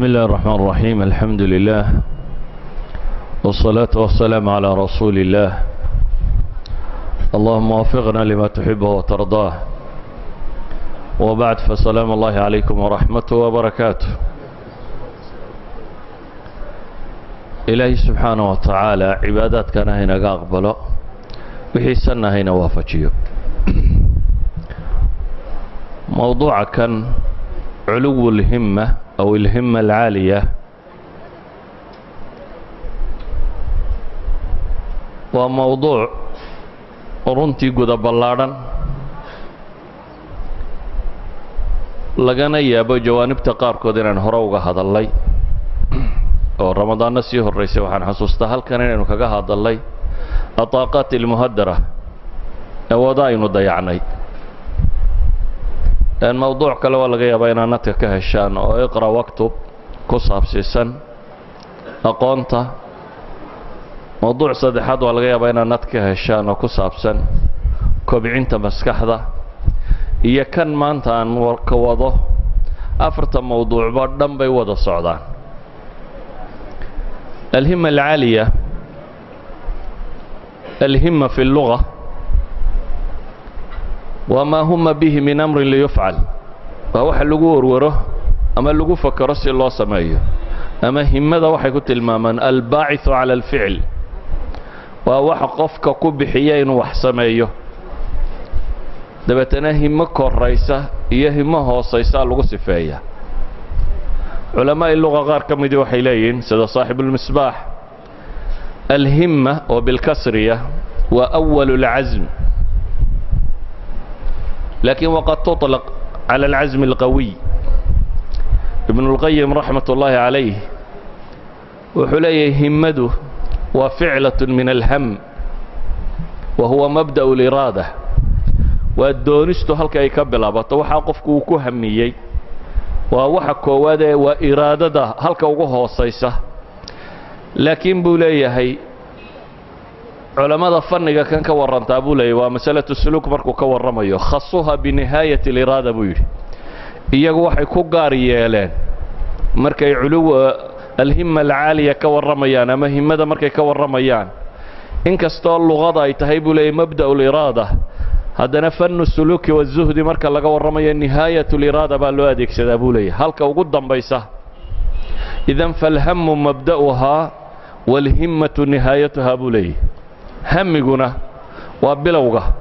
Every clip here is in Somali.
بسم الله الرحمن الرحيم الحمد لله والصلاة والسلام على رسول الله اللهم وفقنا لما تحبه وترضاه وبعد فسلام الله عليكم ورحمته وبركاته إلهي سبحانه وتعالى عبادات كان هنا أقبله وحسنا هنا وافجيه موضوع كان علو الهمة أو الهمة العالية وموضوع runtii guda ballaaran lagana yaabo jawaanibta qaarkood inaan hore uga hadalnay oo ramadaanna sii horeysay waxaan xasuustaa halkan inaynu kaga hadalnay ataaqaat almuhadara ee wadaaynu dayacnay الموضوع kale waa laga yaabaa inaad nadka ka heshaan oo iqra waktub ku saabsiisan aqoonta موضوع saddexaad waa laga yaabaa inaad nad ka heshaan oo ku saabsan kobcinta maskaxda iyo kan maanta aan ka wado afarta mawduucba dhan bay wada socdaan الهمة العالية الهمة في اللغة وما هم به من أمر ليفعل فهو حلقو وروره أما اللقو فكرسي الله سمايه أما همذا وحي قلت المامان الباعث على الفعل وهو قفك كبحيين وحسمايه دبتنا همة كوريسة إيا همة هوصيسة لغو سفاية علماء اللغة غار كم يدي وحيلين سيدا صاحب المصباح الهمة وبالكسرية وأول العزم لكن وقد تطلق على العزم القوي ابن القيم رحمة الله عليه وحليه همده وفعلة من الهم وهو مبدأ الإرادة والدونست هلك يكبل أبطا وحاقفك وكهميي ووحك وده وإرادة هلك وقوه الصيصة لكن بوليه علماء فنيga kan ka waranta abulay waa mas'alatu suluk markuu ka waramayo khassuha bi nihayat al-irada buu yiri iyagu waxay ku gaar yeeleen markay culuw al-himma al-aaliya ka waramayaan ama himada markay ka waramayaan inkastoo luqada ay tahay bulay mabda al-irada hadana fannu suluk wa zuhd marka laga waramayo nihayat al-irada baa loo adeegsadaa bulay halka ugu dambaysa idan falhammu mabda'uha wal himmatu nihayatuha bulay همجنا وبلوغه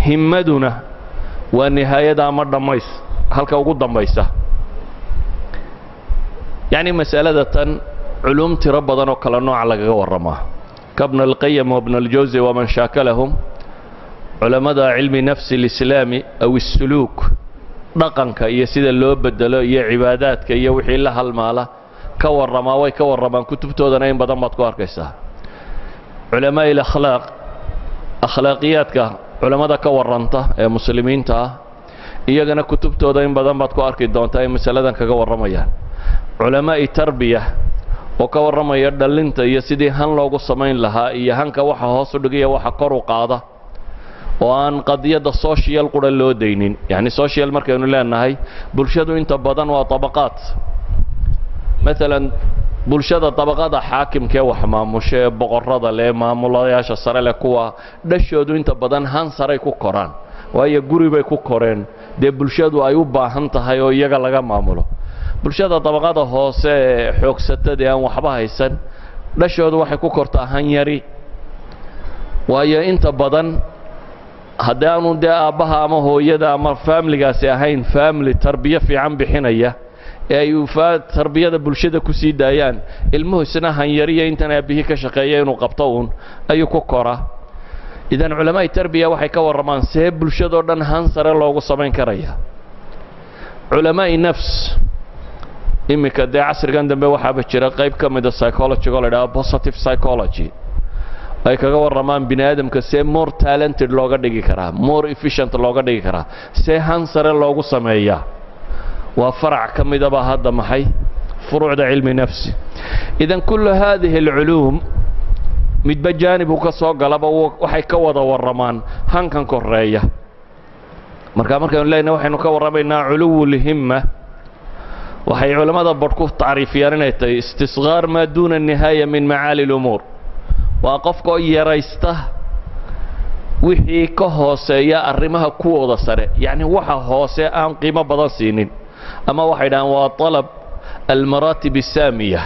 همدنا والنهاية أمر دميس هل كوجود دميسة يعني مسألة علوم تربضنا وكلنا على جو الرماه كابن القيم وابن الجوزي ومن شاكلهم علماء علم نفس الإسلامي أو السلوك رقنك يسيد اللوب بدلو يا عباداتك يا وحي لها المالة كور رماوي كور رمان كتب تودنين بدن ما تقار كيسا علماء الأخلاق أخلاقياتك علماء كورنته مسلمين تا إيجانا كتب تودين بدن بتكو أركي دونتا مسألة كورميان علماء التربية وكورميان دلنت يسيدي هن لوجو سمين لها إيهان كوحة هاسودقية وحة كرو قاعدة وأن قضية السوشيال قرر اللي دينين يعني سوشيال مركز نقول هاي برشدو انت بدن وطبقات مثلا bulshada tabaqada xaakimka wax maamushay boqorada le maamulayaasha sare le kuwa dhashoodu inta badan han sare ku koraan waayo guri bay ku koreen de bulshadu ay u baahan tahay oo iyaga laga maamulo bulshada tabaqada hoose xoogsatada aan waxba haysan dhashoodu waxay ku kortaa han yari waayo inta badan hadaanu de aabaha ama hooyada ama family-gaasi ahayn family tarbiya fiican bixinaya ay tarbiyada bulshada ku sii daayaan ilmuhu isna hanyariya intan abihi ka shaqeeyay inuu qabto ayuu ku kora idan culimada tarbiya waxay ka waramaan see bulshada oo dhan han sare loogu sameyn karaya culimada nafs imika de casrigan dambe waxa jira qayb ka mid ah psychology oo la yiraahdo positive psychology ay kaga waramaan bini'aadamka see more talented looga dhigi karaa more efficient looga dhigi karaa see han sare loogu sameeyaa وفرع كم إذا هذا محي فروع علم نفسي إذا كل هذه العلوم متبجانب وكسوق قلبه وحي كوضا والرمان هن كان كورية marka markaan leeyna waxaynu ka warramaynaa culuw lihimma waxay culamada badh ku tacriifiyaan inay tahay istisqaar maa duuna nihaaya min macaali lumuur waa qofkoo yaraysta wixii ka hooseeya arrimaha kuwooda sare yacni waxa hoose aan qiimo badan siinin ama waxay dhahaan waa talab almaraatib asaamiya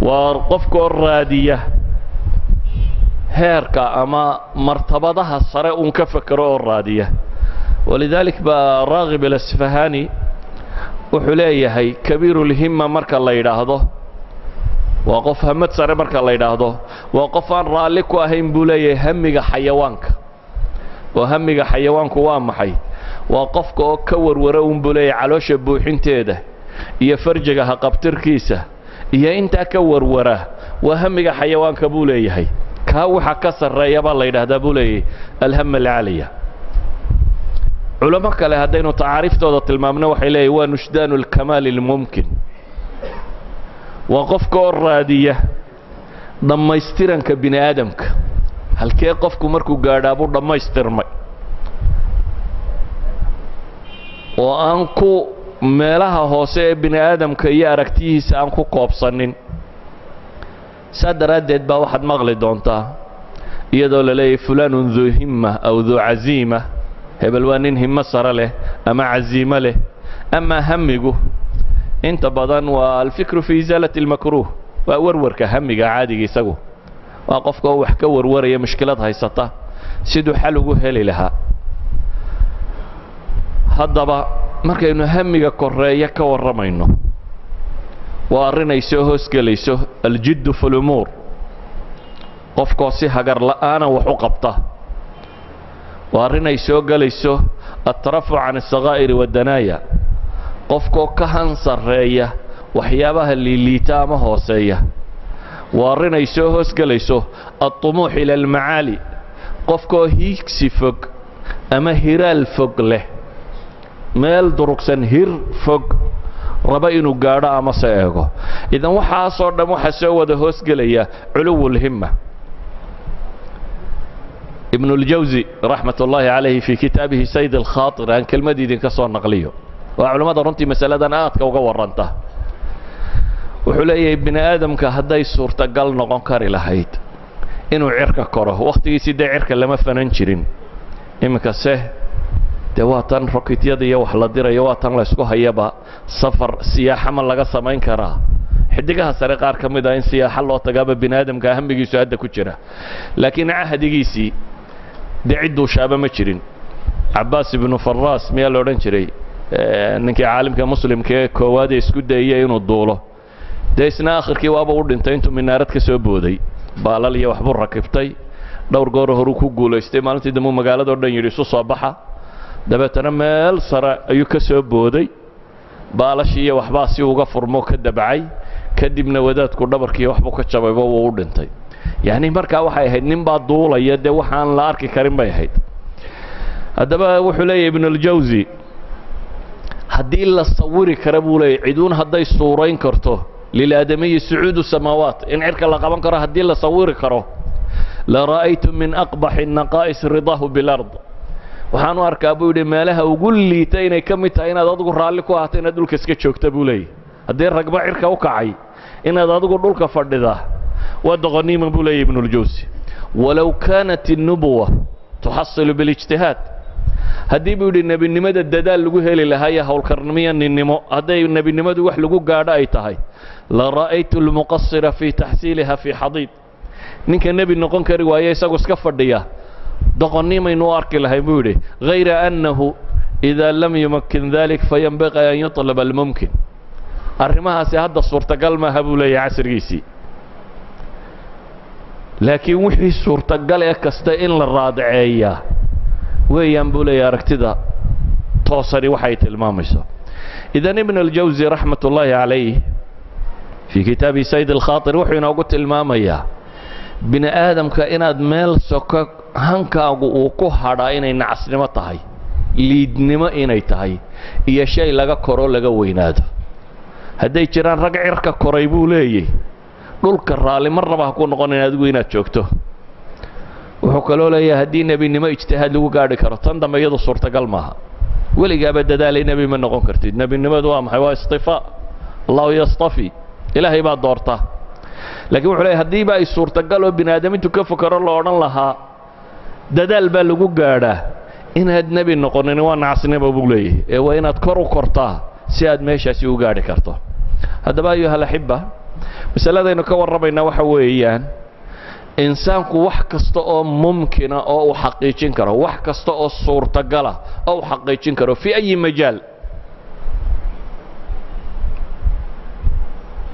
waa qofkoo raadiya heerka ama martabadaha sare uun ka fakero oo raadiya walidalik baa raagib alasfahani wuxuu leeyahay kabiirulhimma marka la yidhaahdo waa qof hamad sare marka la yidhaahdo waa qof aan raalli ku ahayn buu leeyahay hamiga xayawaanka oo hamiga xayawaanku waa maxay waa qofka oo ka warwara uun buu leeyahay caloosha buuxinteeda iyo farjiga haqabtirkiisa iyo intaa ka warwara waa hamiga xayawaanka buu leeyahay kaa waxa ka sarreeya baa la yidhaahdaa buu leeyahay alhama alcaaliya culamo kale haddaynu tacaariiftooda tilmaamno waxay leeyahay waa nushdaanu alkamaali almumkin waa qofka oo raadiya dhammaystiranka bini aadamka halkee qofku markuu gaadhaabuu dhammaystirmay oo aan ku meelaha hoose ee bini aadamka iyo aragtiyihiisa aan ku koobsanin saa daraaddeed baa waxaad maqli doontaa iyadoo la leeyahay fulaanun duu himma aw duu caziima hebel waa nin himmo sare leh ama caziimo leh ama hamigu inta badan waa alfikru fi isaalati almakruuh waa warwarka hamiga caadiga isagu waa qofka oo wax ka warwaraya mushkilad haysata siduu xal ugu heli lahaa haddaba markaynu hamiga koreeya ka warramayno waa arrin ay soo hoosgelayso aljiddu fi lumuur qofkoo si hagar la'aana wax u qabta waa arrin ay soo gelayso altarafuc can asakaa'iri waddanaaya qofkoo ka hansareeya waxyaabaha liiliita ama hooseeya waa arrin ay soo hoosgelayso altumuux ila almacaali qofkoo hiigsi fog ama hiraal fog leh meel durugsan hir fog raba inuu gaadho ama se eego idan waxaasoo dhan waxaa soo wada hoosgelaya culuwulhimma ibn اljawzi raxmat ullaahi calayhi fii kitaabihi sayd alkhaatir aan kelmad idinka soo naqliyo waa culimmada runtii masaladan aadka uga warranta wuxuu leeyahay bini aadamka hadday suurtagal noqon kari lahayd inuu cirka koro wakhtigiisii dee cirka lama fanan jirin iminkase dee waa tan rokityada iyo wax la dirayo waa tan laysku hayaba safar siyaaxa ma laga samayn karaa xidigaha sare qaar ka mid ah in siyaaxa loo tagaaba bini aadamka hamigiisu hadda ku jira laakiin cahdigiisii dee cidduu shaaba ma jirin cabaas ibnu faraas miyaa la odhan jiray ninkii caalimka muslimka ee koowaad ee isku dayaya inuu duulo dee isna akhirkii waaba u dhintay intuu minaarad ka soo booday baalal iyo waxbuu rakibtay dhowr goor horuu ku guulaystay maalintii dambu magaaladao dhan yidhi isu soo baxa dabeetana meel sare ayuu ka soo booday baalashii iyo waxbaa si uga furmo ka dabcay kadibna wadaadku dhabarkiiyo waxbuu ka jabayba wuu u dhintay yacni markaa waxay ahayd nin baa duulaya dee waxaan la arki karin bay ahayd haddaba wuxuu leeyahay ibn اljawzi haddii la sawiri kara buu leeyahy ciduun hadday suurayn karto lilaadamiyi sucuudu samaawaat in cirka la qaban karo haddii la sawiri karo la ra'aytu min aqbaxi الnaqaa'is ridaahu bilard waxaan u arkaa buu yidhi meelaha ugu liita inay ka mid tahay inaad adigu raalli ku ahaato inaad dhulka iska joogta buu leeyahy haddii ragba cirka u kacay inaad adigu dhulka fadhidaa waa doqoniima buu leeyahy ibn اljawzi walow kaanat الnubuwa tuxasilu biاlijtihaad haddii buu yidhi nebinimada dadaal lagu heli lahaa iyo howlkarnimiyo ninnimo hadday nebinimadu wax lagu gaadho ay tahay la ra'aytu اlmuqasira fii taxsiiliha fii xadiid ninka nebi noqon kari waaye isagu iska fadhiya doqonnimaynu u arki lahay buu yidhi hayra annahu إida lam yumakin dalik fayanbaqi an yuطlaba almumkin arrimahaasi hadda suurtagal maaha buu leeyahay casrigiisii laakiin wixii suurtagal ee kasta in la raadaceeyaa weeyaan buu leeyahay aragtida toosani waxay tilmaamayso idan ibn اljawzi raxmat ullaahi calayh fii kitaabi sayd alkhaatir wuxuu inoogu tilmaamayaa bini aadamka inaad meel soko hankaagu uu ku hadhaa inay nacasnimo tahay liidnimo inay tahay iyo shay laga koro laga weynaado hadday jiraan rag cirka koray buu leeyahy dhulka raalli mar raba ha ku noqonayn adigu inaad joogto wuxuu kaloo leeyahay haddii nebinimo ijtihaad lagu gaadhi karo tan dambe iyadu suurtagal maaha weligaaba dadaalay nebi ma noqon kartid. nebinimadu waa maxay? waa istifaa. allahu yastafi, ilaahay baa doorta. laakiin wuxuu leeyahay haddiiba ay suurtagal oo bini aadamintu ka fakaro la odhan lahaa dadaal baa lagu gaadhaa, inaad nebi noqonin waa nacasnimo buu leeyahay, ee waa inaad kor u kortaa si aad meeshaasi u gaadhi karto. haddaba ayuha alaxiba, masaladaynu ka warramaynaa waxa weeyaan insaanku wax kasta oo mumkina oo uu xaqiijin karo, wax kasta oo suurtagala oo uu xaqiijin karo fi ayi majaal,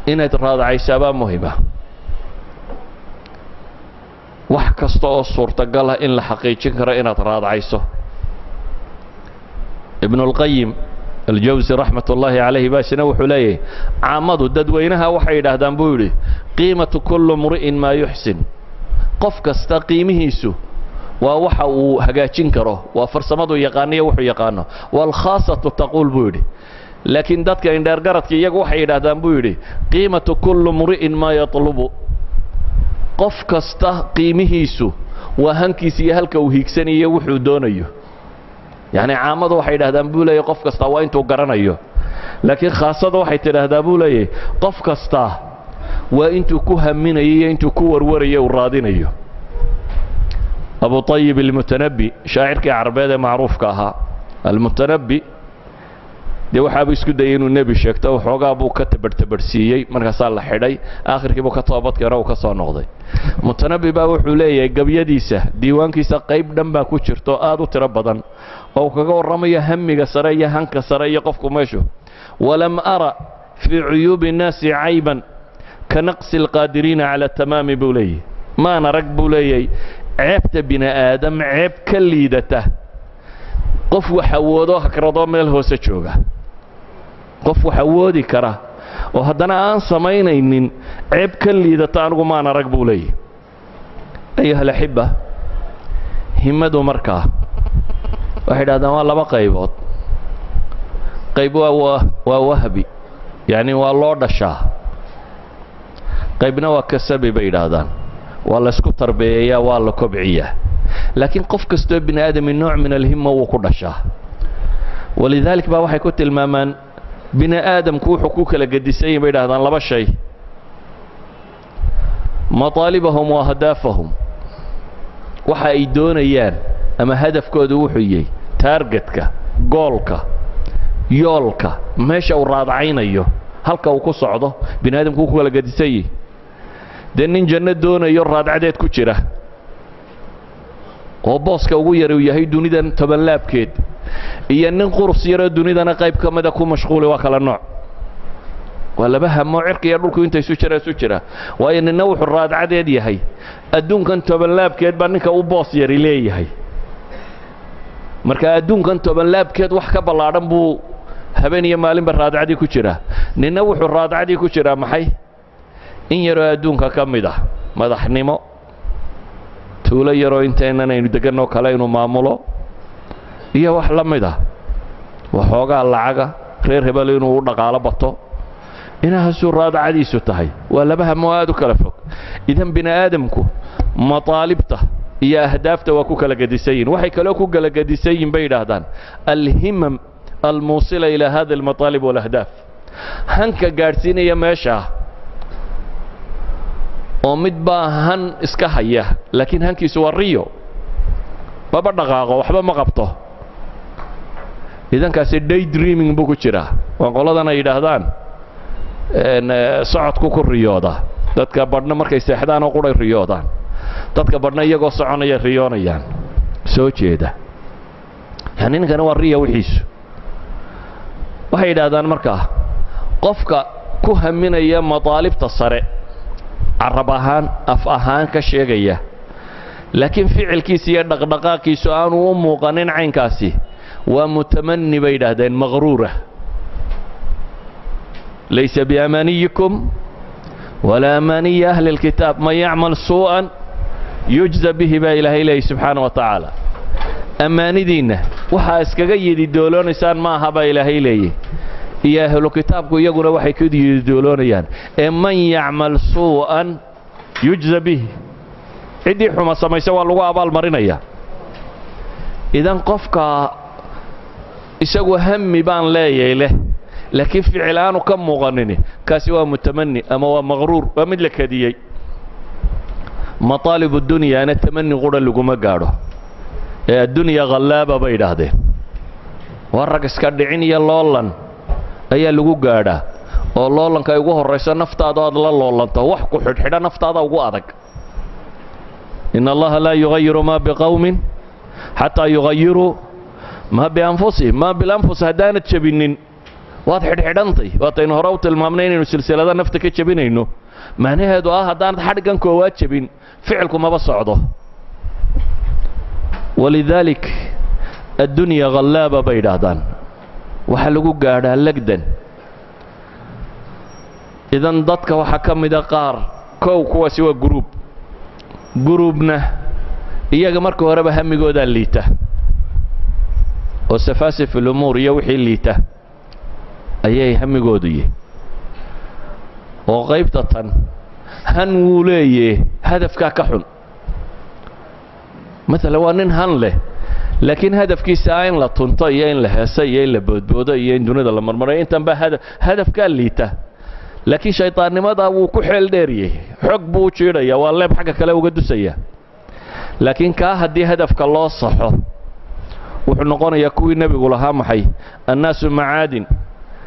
inaad raadacaysaabaa muhima. wax kasta oo suurtagala in la xaqiijin karo inaad raadacayso. ibnu اlqayim aljawsi raxmat ullaahi calayhi baasina wuxuu leeyahay caamadu dadweynaha waxay yidhaahdaan buu yidhi qiimatu kullu mri'in maa yuxsin. qof kasta qiimihiisu waa waxa uu hagaajin karo, waa farsamadu yaqaaniyo wuxuu yaqaano. waalkhaasatu taquul buu yidhi, laakiin dadka indheergaradka iyagu waxay yidhaahdaan buu yidhi qiimatu kullu mri'in maa yatlubu. qof kasta qiimihiisu waa hankiisa iyo halka uu hiigsanayo wuxuu doonayo. yacni caamadu waxay yidhahdaan buu leeyahy qof kasta waa intuu garanayo, laakiin khaasada waxay tidhaahdaa buu leeyahy qof kasta waa intuu ku haminayo iyo intuu ku warwarayo uu raadinayo. abu طayib almutanabbi, shaacirkii carabeed ee macruufka ahaa, almutanabbi dee waxaabuu isku dayay inuu nebi sheegto, waxoogaa buu ka tabarhtabarhsiiyey, markaasaa la xidhay, aakhirkiibuu ka toobadkeeno uu ka soo noqday. mutanabbi baa wuxuu leeyahay gabyadiisa diiwaankiisa qayb dhan baa ku jirto aad u tiro badan oo uu kaga warramayo hamiga sare iyo hanka sare iyo qofku meeshu. walam ara fii cuyuubi الnaasi cayban ka naqsi اlqaadiriina cala tamaami buu leeyahy. maan arag buu leeyahay ceebta bini aadam ceeb ka liidata qof wax awoodo hakradoo meel hoose jooga. qof wax awoodi kara oo haddana aan samaynaynin ceeb ka liidata anigu maan arag buu leeyahy. ayuha alaxiba, himmadu markaa waxay idhahdaan waa laba qaybood. qayb waa wahbi, yacni waa loo dhashaa. qaybna waa kasabi bay yidhaahdaan, waa laysku tarbeeyayaa, waa la kobciyaa. laakiin qof kastoo bini aadami nooc min alhimma wuu ku dhashaa. walidaalik baa waxay ku tilmaamaan bini aadamku wuxuu ku kala gedisan yahin bay yidhahdaan laba shay: mataalibahum wa ahdaafahum, waxa ay doonayaan ama hadafkoodu wuxuu yahay taargetka, goolka, yoolka, meesha uu raadacaynayo, halka uu ku socdo. bini aadamku wuu ku kala gedisan yahi. dee nin janno doonayo raadcadeed ku jira oo booska ugu yar uu yahay dunidan tobanlaabkeed, iyo nin qurs yaroo dunidana qayb ka mida ku mashquuli, waa kala nooc. waa laba hamo cirka iyo dhulku inta isu jira. waayo ninna wuxuu raadcadeed yahay adduunkan tobanlaabkeed baa ninka u boos yari leeyahay. marka adduunkan tobanlaabkeed wax ka ballaadhan buu habeen iyo maalinba raadcadii ku jira. ninna wuxuu raadcadii ku jiraa maxay? in yaroo adduunka ka mid ah, madaxnimo, tuulo yaroo intaynan aynu deganoo kale inuu maamulo, iyo wax la mid ah, waxoogaa lacaga, reer hebel inuu u dhaqaalo bato. inahaasuu raadacadiisu tahay. waa laba hamo aad u kala fog. idan bini aadamku mataalibta iyo ahdaafta waa ku kala gedisan yihin. waxay kaloo ku kala gedisan yihin bay yidhaahdaan alhimam almuusila ilaa hada almataalib walahdaaf, hanka gaadhsiinaya meeshaa. oo mid baa han iska haya, laakiin hankiisu waa riyo, maba dhaqaaqo, waxba ma qabto. idankaasi day dreaming buu ku jiraa. waa qoladan ay yidhaahdaan socodku ku riyooda. dadka badhna markay seexdaan oo quray riyoodaan, dadka badhna iyagoo soconaya riyoonayaan, soo jeeda. yani ninkana waa riya wixiisu. waxay yidhaahdaan markaa qofka ku haminaya mataalibta sare, carab ahaan, af ahaan ka sheegaya, laakiin ficilkiisa iyo dhaqdhaqaaqiisu aanu u muuqanin caynkaasi, waa mutamanni bay yidhaahdeen maqruura. laysa biamaniyikum walaa amaniyi ahli اlkitaab, man yacmal suu'an yujza bihi baa ilaahay leeyahy subxaana wa tacaala. ammaanidiinna waxaa iskaga yidi dooloonaysaan ma aha baa ilaahay leeyahy. iyo ahlu kitaabku iyaguna waxay ku dooloonayaan. ee man yacmal suu'an yujza bihi, ciddii xuma samaysa waa lagu abaalmarinaya. idan qofka isagu hammi baan leeyahay leh laakiin ficil aanu ka muuqanini kaasi waa mutamanni ama waa maqruur waa mid la kadiyey مطالب الدنيا أنا تمني قرا لكم قارو الدنيا غلابة بيده ورق اسكدعين يا لولن أي لجو قارا لولن كي يجوه الرئيس نفط هذا لولن توحكو حدا نفط هذا وقادك إن الله لا يغير ما بقوم حتى يغيروا ما بأنفسهم ما بالأنفس هدانة شبينين واضح حدانتي واتين هروت المامنين والسلسلة هذا نفتك شبينينه معناها هذا هدانة حرقا كوات شبين فعلكم ما بصعده ولذلك الدنيا غلابة بيدادان وحلقوا قاعدها لقدن إذن ضدك وحكم دقار كو سوى جروبنا إياك مركو هربا همي قودا الليته والسفاسف في الأمور يوحي الليته أيهي همي قوديه وغيبتة هنوليه هدفك كحل مثلا وانين هن له لكن هدفك ساين لا تنطيين له سيين لبودبودين دون الله مرمرين تنبه هدفك الليته لكن شيطان ماذا وكحل ديريه حق بو جيريا والله بحق كلا وقدسيه لكن كهدي هدفك الله صحه وحنقون يكوي النبي يقول ها محي الناس معادن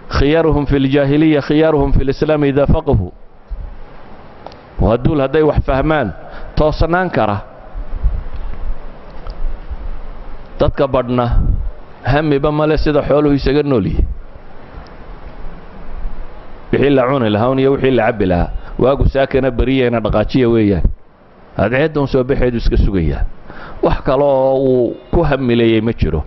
خيارهم في الجاهلية خيارهم في الإسلام إذا فقهوا وهدول هدي وحفهمان توصنان كره تتكبرنا هم بما لسيد حوله يسجنوا لي يحيل عون الهون يوحيل عب لها واقو ساكنة برية نرقاتية ويا هذا عندهم سوى بحيد وسكسوية وحكى الله كهم لي مجره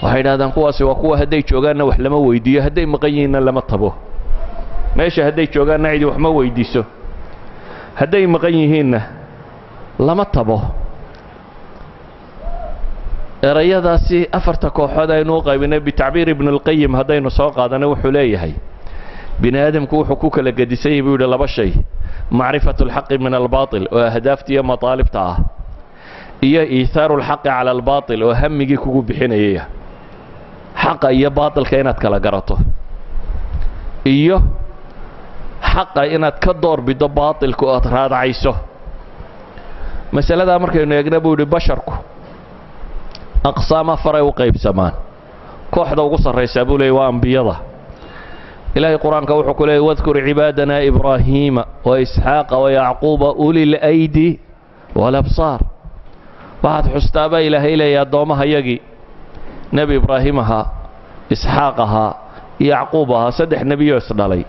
waxay dhaadaan kuwaasi waa kuwa haday joogaana wax lama weydiiyo haday maqayina lama tabo meesha haday joogaana cidi wax ma weydiiso haday maqan yihiinna lama tabo erayadaasi afarta kooxood aynu qaybinay bitacbiir ibn al-qayyim hadaynu soo qaadana wuxuu leeyahay bini aadamku wuxuu ku kala gadisay buu yiri laba shay macrifatu al-haqq min al-baatil wa ahdaafti iyo mataalibta iyo iithaaru al-haqq ala al-baatil wa hammigi kugu bixinayay حق يا باطل كائنات كلا جرته إيوه حق إنك كدور بدو باطل كأثر هذا عيسو مسألة ده أمرك إنه يجنبوا لبشركم أقسام فرع وقيب سمان كوحدة وقصر يسابوا لي وأنبيضة إلهي القرآن كوحك لي واذكر عبادنا إبراهيم وإسحاق ويعقوب أولي الأيدي والأبصار بعد حستابة إلهي لي يا دومها يجي نبي إبراهيمها إسحاقها يعقوبها سدح نبي يسر علي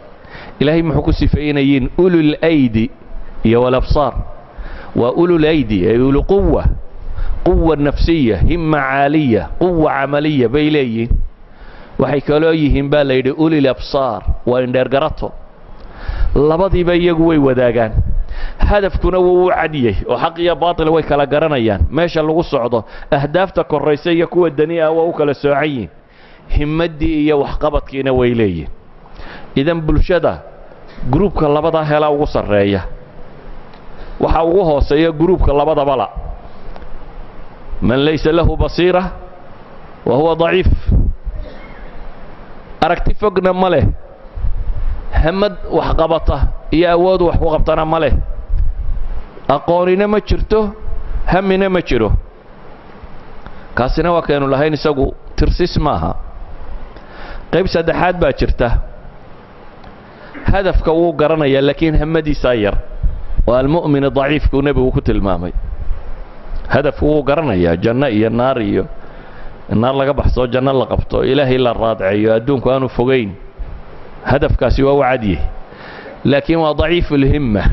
إلهي محكو سفينيين أولو الأيدي والأبصار وأولو الأيدي أولو قوة نفسية همة عالية قوة عملية بيليين وحيكالويهم باليد أولي الأبصار وإن درقرته لبضي بيقوي وداقان هدفكنا وعديه وحقيا باطل ويكلا قرنيان ماشا لغو صعده أهدافتك الرئيسية كوة الدنيا ووكلا الساعيين همدي إيا وحقبتكينا ويليه إذن بلشدة جروبك اللبضة هلا وغصر رأيه وحاوغوها سيا جروبك اللبضة بلا من ليس له بصيرة وهو ضعيف أركتفقنا ماله همد وحقبته إيا أود وحقبتنا ماله أقوننا ما جرته همنا ما جره كاسنا وكانوا لهين سقو ترسيس ماها قيب سدحات باجرته هدف كو قرنيا لكن همدي ساير والمؤمن ضعيف كو نبي وكتل مامي هدف هو قرنيا جنة إيا النار إيا النار لقى بحصو جنة لقبطو إلهي إلا الرادع إيا أدون كانوا فوقين هدف كاسي ووعديه لكن هو ضعيف الهمة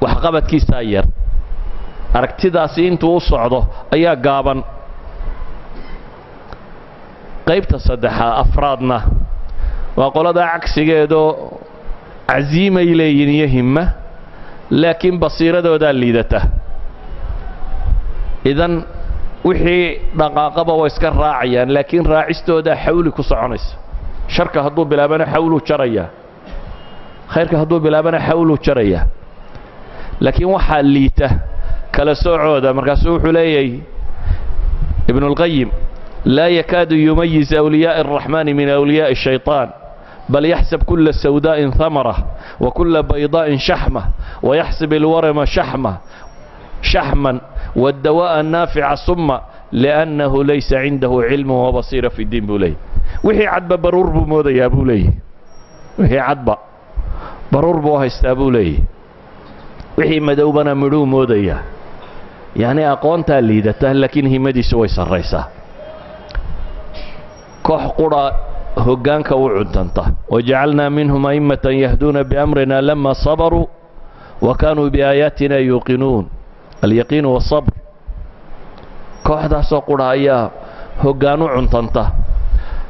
وحقبت كي ساير aragtidaasi intuu socdo ayaa gaaban qaybta saddexaad afraadna waa qolada cagsigeedo aziimay leeyihiin himma laakiin basiiradooda liidata idan wixii dhaqaaqaba way iska raacayaan laakiin raacistooda xawli ku soconaysa sharka haduu bilaabana xawlu jaraya khayrka haduu bilaabana xawlu jaraya laakiin waxa liita kala soocooda markaas wuxuu leeyahay ابن القيم لا يكاد يميز أولياء الرحمن من أولياء الشيطان بل يحسب كل سوداء ثمرة وكل بيضاء شحمة ويحسب الورم شحما والدواء النافع صمة لأنه ليس عنده علم وبصيرة في الدين بولي وحي عدب برور بموذا يا بولي وحي عدب برور بوها استابولي وحي مدوبنا مدو موذا يعني أقوانتا ليدته لكن هي مدي سوي سريسة كوح قرى هجانك وعدنته وجعلنا منهم أئمة يهدون بأمرنا لما صبروا وكانوا بآياتنا يوقنون اليقين والصبر كوح دا سو قرى أيها هجانو عنتنته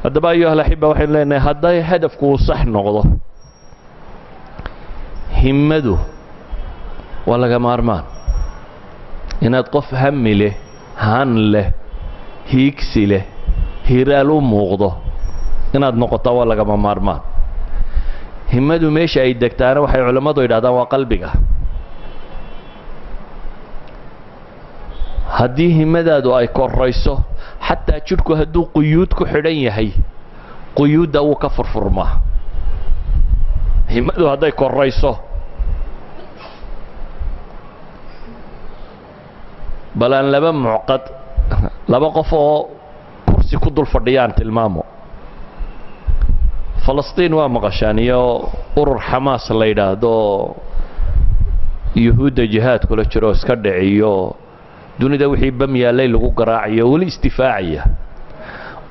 هذا أيها الأحبة وحين لنا هذا هدفك صح نغضه همده ولا جمارمان inaad qof hami leh han leh hiigsi leh hiraal u muuqdo inaad noqoto waa lagama maarmaan himmadu meesha ay degtaana waxay culimadu yidhaahdaan waa qalbiga haddii himmadaadu ay korayso xataa jidhku hadduu quyuud ku xidhan yahay quyuudda wuu ka furfurmaa himmadu hadday korayso balaan laba mucqad laba qof oo kursi ku dul fadhiyaan tilmaamo falastiin waa maqashaan iyo urur xamaas la yidhaahdo yuhuudda jihaad kula jiro iska dhiciyo dunida wixii bam yaalay lagu garaacayo weli istifaacaya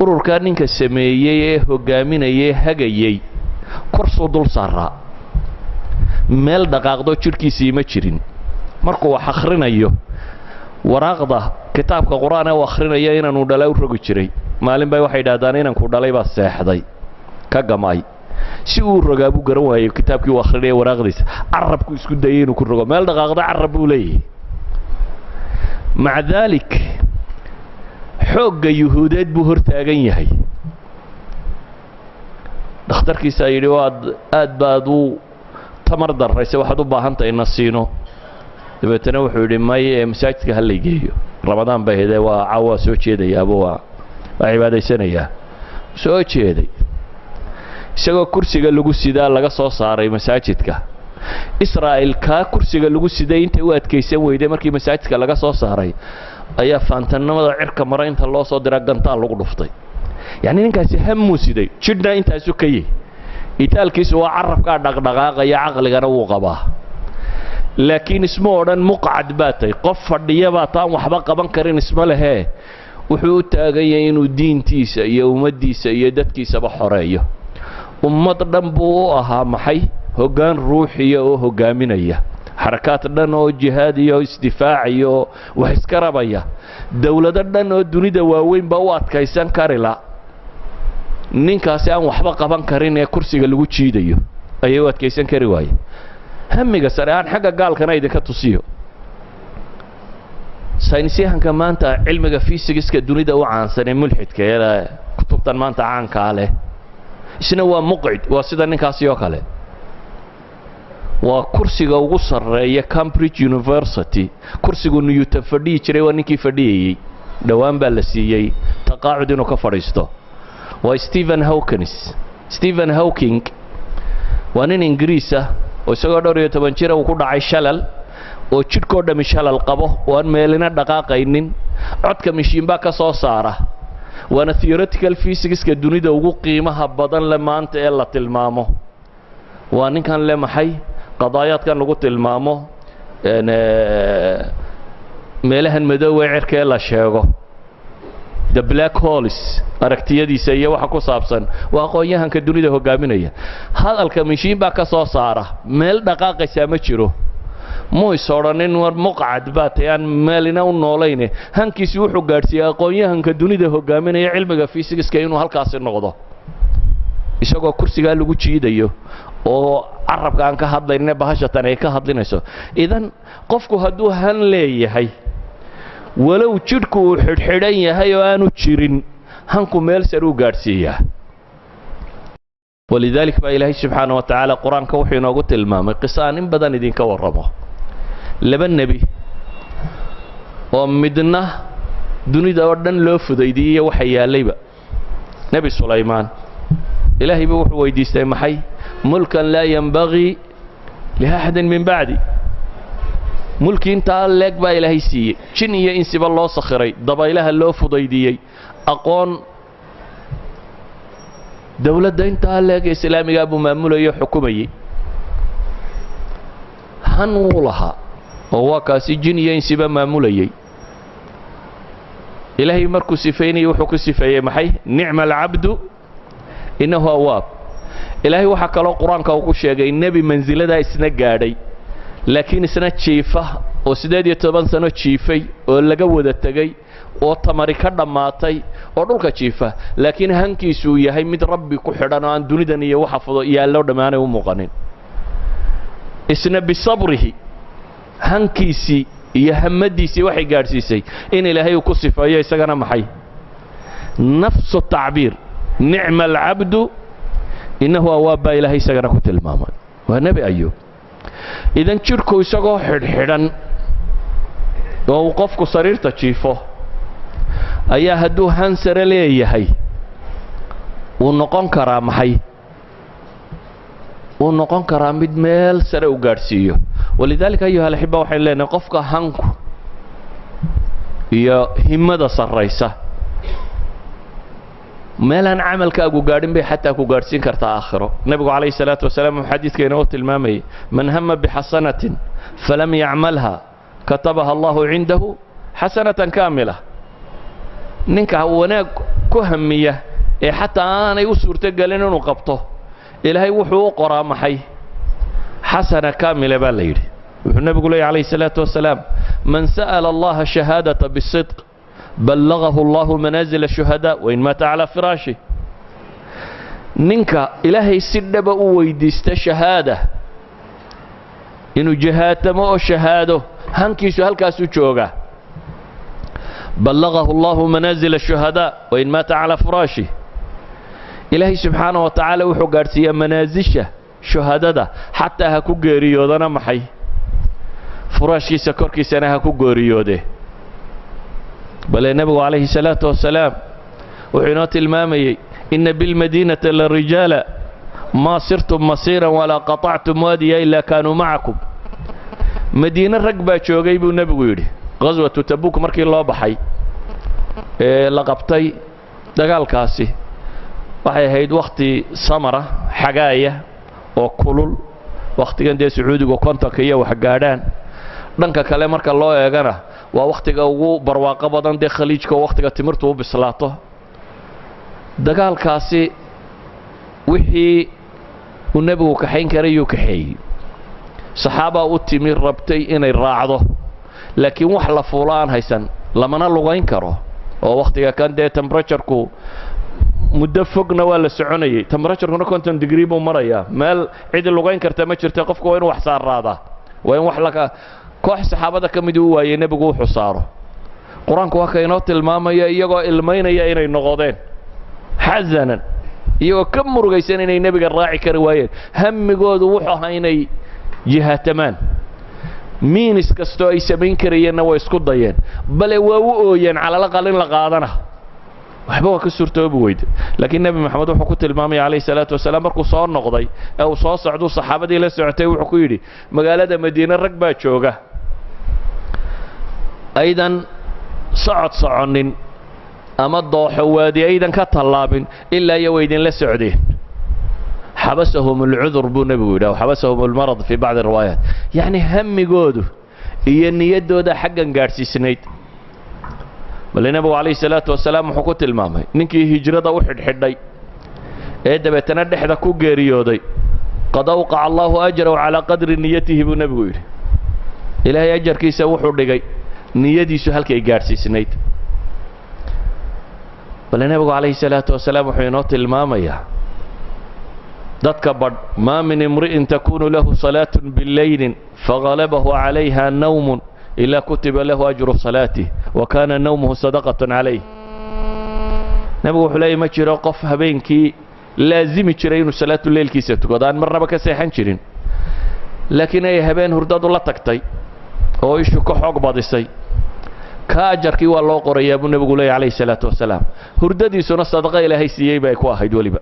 ururkaa ninka sameeyey ee hogaaminayay hagayay kursuu dul saaraa meel dhaqaaqdo jidhkiisii ma jirin markuu wax akhrinayo waraaqda kitaabka quraan ee akhrinaya inaanu dhalay u rogi jiray maalin bay waxay yidhaahdaan inanku dhalay baa seexday ka gamay si uu rogaa buu garan waayey kitaabkii uu akhrinaya waraaqdiisa carabku isku dayay inuu ku rogo meel dhaqaaqda carab buu leeyahay maca daalik xoogga yuhuudeed buu hortaagan yahay dhakhtarkiisa yidhi aad baad u tamar darraysay waxaad u baahan tahay na siino dabeetana wuxuu yidhi may masaajidka ha laygeeyo ramadaan bay hedee waa caawa soo jeedayaaba waa cibaadaysanayaa soo jeeday isagoo kursiga lagu sidaa laga soo saaray masaajidka israa'il kaa kursiga lagu siday intay u adkaysan weyday markii masaajidka laga soo saaray ayaa faantannimada cirka mara inta loo soo diraa gantaal lagu dhuftay yacni ninkaasi hammuu siday jidhna intaasu ka yihi itaalkiisu waa carabkaa dhaqdhaqaaqaya caqligana wuu qabaa laakiin isma odhan muqcad baa tahay qof fadhiya baa taan waxba qaban karin isma lehee wuxuu u taagan yahay inuu diintiisa iyo ummaddiisa iyo dadkiisaba xoreeyo ummad dhan buu u ahaa maxay hoggaan ruuxiya oo hoggaaminaya xarakaad dhan oo jihaad iyo isdifaac iyo wax iska rabaya dowlado dhan oo dunida waaweynba u adkaysan karila ninkaasi aan waxba qaban karin ee kursiga lagu jiidayo ayay u adkaysan kari waaye hamiga sare aan xagga gaalkana idinka tusiyo saynisyahanka maanta cilmiga fiisigiska dunida u caansan ee mulxidka ee kutubtan maanta caankaa leh isna waa muqcid waa sida ninkaasi oo kale waa kursiga ugu sarreeya Cambridge University kursigu Newton fadhiyi jiray waa ninkii fadhiyay dhawaan baa la siiyay taqaacud inuu ka fadhiisto waa Stephen Hawking waa nin Ingiriis ah oo isagoo 12 jir uu ku dhacay shalal oo jidhkoo dhami shalal qabo oo aan meelina dhaqaaqaynin codka mishiin baa ka soo saara waana theoretical physics-ka dunida ugu qiimaha badan le maanta ee la tilmaamo waa ninkan le maxay qadaayaadkan lagu tilmaamo meelahan madow ee cirka ee la sheego the black holes aragtiyadiisa iyo waxa ku saabsan waa aqoonyahanka dunida hogaaminaya hadalka mishiin baa ka soo saara meel dhaqaaqaysa ma jiro muu isooranin war muqcad baatayaan meelina u noolayne hankiisi wuxuu gaadhsiiyay aqoonyahanka dunida hogaaminaya cilmiga physics-ka inuu halkaasi noqdo isagoo kursigaa lagu jiidayo oo carabka aan ka hadlayna bahashatan ay ka hadlinayso idan qofku hadduu han leeyahay walow jidhku uu xidhxidhan yahay oo aanu jirin hanku meel sare u gaadhsiiyaa walidaalika baa ilaahay subxaana wa tacaala qur-aanka wuxuu inoogu tilmaamay qiso aan in badan idinka warramo laba nebi oo midna dunida oo dhan loo fudaydiyey waxa yaalayba nabi sulaymaan ilaahay buu wuxuu weydiistay maxay mulkan laa yanbaghi li ahadin min ba'di mulki inta leeg baa ilaahay siiyey jin iyo insiba loo sakhiray dabaylaha loo fudaydiyey aqoon dawladda inta leeg islaamiga buu maamulayo xukumayay hanulaha oo waa kaasi jin iyo insiba maamulayay ilaahay markuu sifeynay wuxuu ku sifeeyay maxay ni'mal abdu innahu awaab ilaahay waxa kale quraanka uu ku sheegay nabi manzilada isna gaadhay laakiin isna jiifa oo 18 sano jiifay oo laga wada tagay oo tamari ka dhamaatay oo dhulka jiifa laakiin hankiisu yahay mid rabbi ku xidhan oo aan dunidan iyo waxa fudo yaalo dhamaanay u muuqanin isna bisabrihi hankiisi iyo hamadiisi waxay gaarsiisay in ilaahay uu ku sifeeyo isagana maxay nafsu ta'bir ni'mal abdu innahu awaab ilaahay isagana ku tilmaamay waa nabi ayub idan jirku isagoo xidhan oo qofku sariirta jiifo ayaa hadduu hansare leeyahay uu noqon karaa maxay uu noqon karaa mid meel sare u gaarsiiyo walidaalika ayuha alxiba waxaan leenahay qofka hanku iyo himada sarraysa meelan camalkaagu gaadhin bay xataa ku gaadhsiin kartaa aakhiro nabigu calayhi salaatu wasalaam xadiidkeena uu tilmaamayay man hamma bixasanatin falam yacmalha katabaha allahu cindahu xasanatan kaamila ninka wanaag ku hamiya ee xataa aanay u suurtogelin inuu qabto ilaahay wuxuu u qoraa maxay xasana kaamila baa la yidhi wuxuu nabigu leeyahay calayhi salaatu wasalaam man sa'ala allaha shahaadata bisidq بلغه الله منازل الشهداء وإن مات على فراشه ننكا إلهي سدب ويدست شهادة إنه جهاتمو شهاده هنكيسو هلكاسو جوغا بلغه الله منازل الشهداء وإن مات على فراشه إلهي سبحانه وتعالى وحو قارسيا منازشه شهادة حتى هكو قريودنا محي فراشي سكركي سنة هكو قريوده بل النبي عليه الصلاة والسلام وحينات المامي إن بالمدينة للرجال ما صرتم مصيرا ولا قطعتم واديا إلا كانوا معكم مدينة رقبة شوغيب النبي يقول غزوة تبوك مركي الله بحي لقبتي دقال كاسي waxay ahayd waqti samara xagaaya oo kulul waqtigan de sacuudiga kontonka iyo wax gaadhaan dhanka kale marka loo eegana waa waqtiga ugu barwaaqo badan de khaliijka waqtiga timirtu u bislaato dagaalkaasi wixii uu nabigu ka xayn karay uu ka xeeyay saxaaba u timir rabtay inay raacdo laakiin wax la fuulaan haysan lamana lugayn karo oo waqtiga kan de temperature-ku muddo fogna waa la soconayay temperature-kuna 50 degree buu marayaa meel cid lugayn karta ma jirto qofku waa inuu wax saaraada waa in wax laga koox saxaabada kamid uu waayay nabigu uu xusaaro quraanku waa kaynoo tilmaamaya iyagoo ilmeynaya inay noqodeen xazanan iyagoo ka murugaysan inay nabiga raaci kari waayeen hamigoodu wuxuu ahaa inay jihaatamaan miinis kastoo ay samayn karayeenna way isku dayeen bale waa u ooyeen calala qalin la qaadana waxba waa ka suurtoobi weyday laakiin nabi maxamed wuxuu ku tilmaamay calayhi salaatu wasalaam markuu soo noqday ee uu soo socdo saxaabadii la socotay wuxuu ku yidhi magaalada madiina rag baa jooga aydan socod soconin ama dooxo waadi aydan ka tallaabin ilaa iyo waydin la socdeen xabasahum alcudur buu nabigu yidhaha xabasahum almarad fi bacdi riwaayaat yacni hamigoodu iyo niyaddooda xaggan gaadhsiisnayd bal nabigu calayhi salaatu wasalaam wuxuu ku tilmaamay ninkii hijrada u xidhxidhay ee dabeetana dhexda ku geeriyooday qad awqaca allahu ajrahu calaa qadri niyatihi buu nabigu yidhi ilaahay ajarkiisa wuxuu dhigay niyadiisu halkay gaadhsiisnayd bal nabigu calayhi salaatu wasalaam wuxuu inoo tilmaamayaa dadka badh maa min imri'in takunu lahu salaatun billaylin fagalabahu calayha nawmun إلا كتب له أجر صلاته وكان نومه صدقة عليه نبغى حلاي ما تشرى قف هبينكي لازم تشرين صلاة الليل كيسة قدان مرة بكسيحن تشرين لكن أي هبين هرداد الله تكتي هو يشوك حق بعض السي كاجركي والله قرية أبو النبي عليه الصلاة والسلام هرددي سنة صدقة إلى هي سيئة يكوا هيد ولبا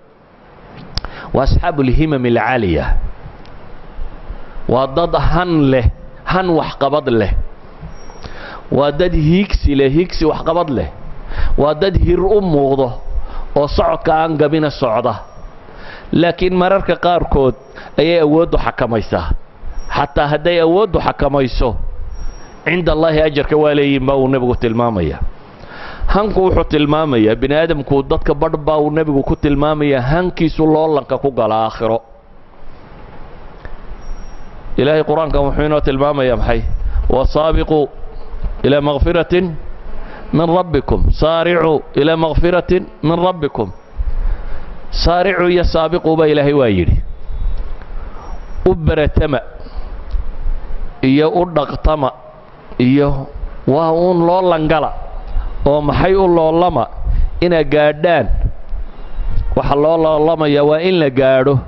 وأصحاب الهمم العالية وضد هن له هن وحقبض له وضد هيكسي له هيكسي وحقبض له وضد هير موضة وصعد كان قبين الصعدة لكن مرارك قاركود أي أود حكميسه حتى هدي أود حكميسه عند الله أجر كوالي ما ونبغو تلمامية هنكو وحو تلمامية بني آدم كو دادك بربا ونبغو كو تلمامية هنكي سلو لنكا كو قال آخره إلهي قرآن كمحينو تلمامية محي وصابقوا إلى مغفرة من ربكم صارعوا إلى مغفرة من ربكم صارعوا يسابقوا بإلهي وايري أبرتما إيا أردقتما iyo waa uun loo langala oo maxay u loolama ina gaadhaan waxa loo loolamaya waa in la gaadho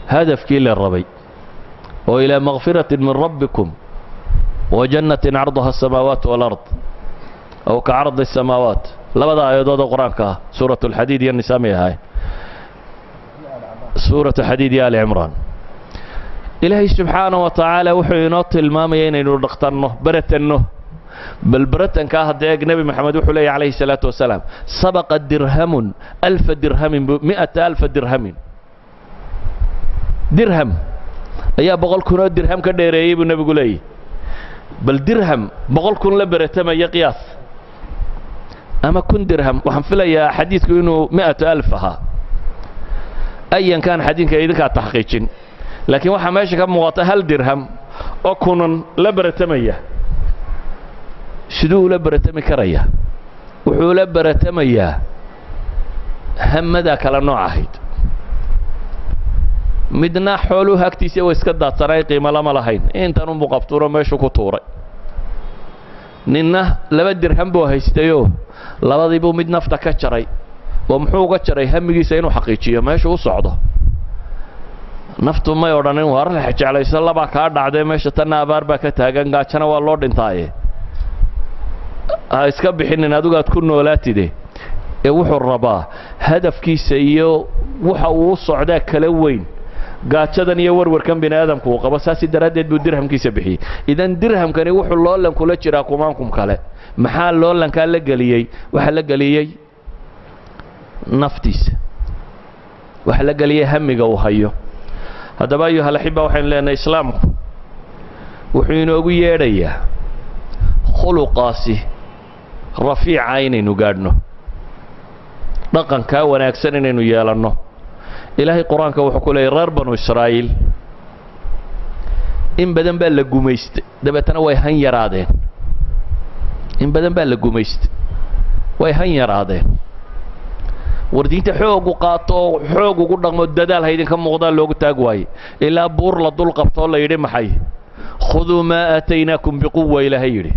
hadafkii la rabay oo ila maghfiratin min rabbikum wa jannatin 'arduha as-samawati wal ard aw ka'ardi as-samawat labada aayadood quraanka suuratul hadiid iyo nisaamiyahay suuratul hadiid ya al-imran إلهي سبحانه وتعالى وحينات الماميين إنه نختارنه برتنه بل برتن كهذا النبي محمد وحلي عليه الصلاة والسلام سبق الدرهم 1000 درهم 100,000 درهم درهم أيها بقول كنا درهم كديري بالنبي قولي بل درهم بقول كن لبرتما يا قياس أما كن درهم وحنفلا يا حديث إنه 100,000 ها أيا كان حديث كإذا كان تحقيقين لكن waxa meesha ka muuqata hal dirham oo kunan la baratamaya sidoo la baratami karaya wuxuu la baratamaya hamada kala nooc ahayd midna xoolo hagtiisa way iska daadsanay qiimo lama lahayn intan uu qabturo meesha ku tuuray ninna laba dirham buu haystayo labadiiba mid nafta ka jaray oo muxuu uga jaray hamigiisa inuu xaqiijiyo meesha uu socdo naftu ma odhanin war la xijaalayso laba ka dhacday meesha tan abaar ba ka taagan gaajana waa loo dhintaaye iska bixinin adigu aad ku noolaatide ee wuxuu rabaa hadafkiisa iyo waxa uu socdaa kala weyn gaajadan iyo warwarkan bini aadamku uu qabo saasi daraadeed buu dirhamkiisa bixiyay idan dirhamkani wuxuu loolan kula jiraa kumaankum kale maxaa loolanka la galiyay waxa la galiyay naftiisa waxa la galiyay hamiga uu hayo هذا أيها الأحبة وحين لنا إسلامك وحين أقول يا خلقاسي رفيع عين نقادنه رقم كاونا أكسرين نيالنه إلهي قرآنك وحكو لي رربا إسرائيل إن بدن بلقوا ميست دبتنا ويهن يرادين إن بدن بلقوا ميست ويهن يرادين وردينت حوق وقاطو حوق وقدام الددال هيدين كم مقدار لوج تاجواي إلا بور لدول قبطول يري محي خذوا ما آتيناكم بقوة إلى هيري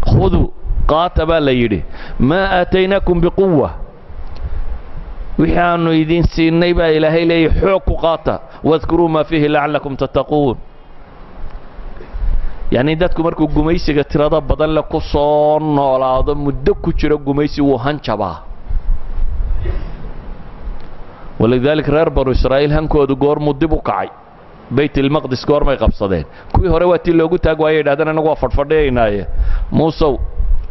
خذوا قاتبا ليري ما آتيناكم بقوة وحانو يدين سينيبا إلى هيلي حوق وقاطا واذكروا ما فيه لعلكم تتقون يعني دادكم مركو قميسي قترادا بدن لكو صون ولا عظم مدكو تشيرو قميسي وهنشبا ولذلك رير بنو إسرائيل هنكودو قور مدبو كعي بيت المقدس قور ما يقبصدين كوي هرواتي لوغو تاقواي دادنا نقوى فرفردين موسو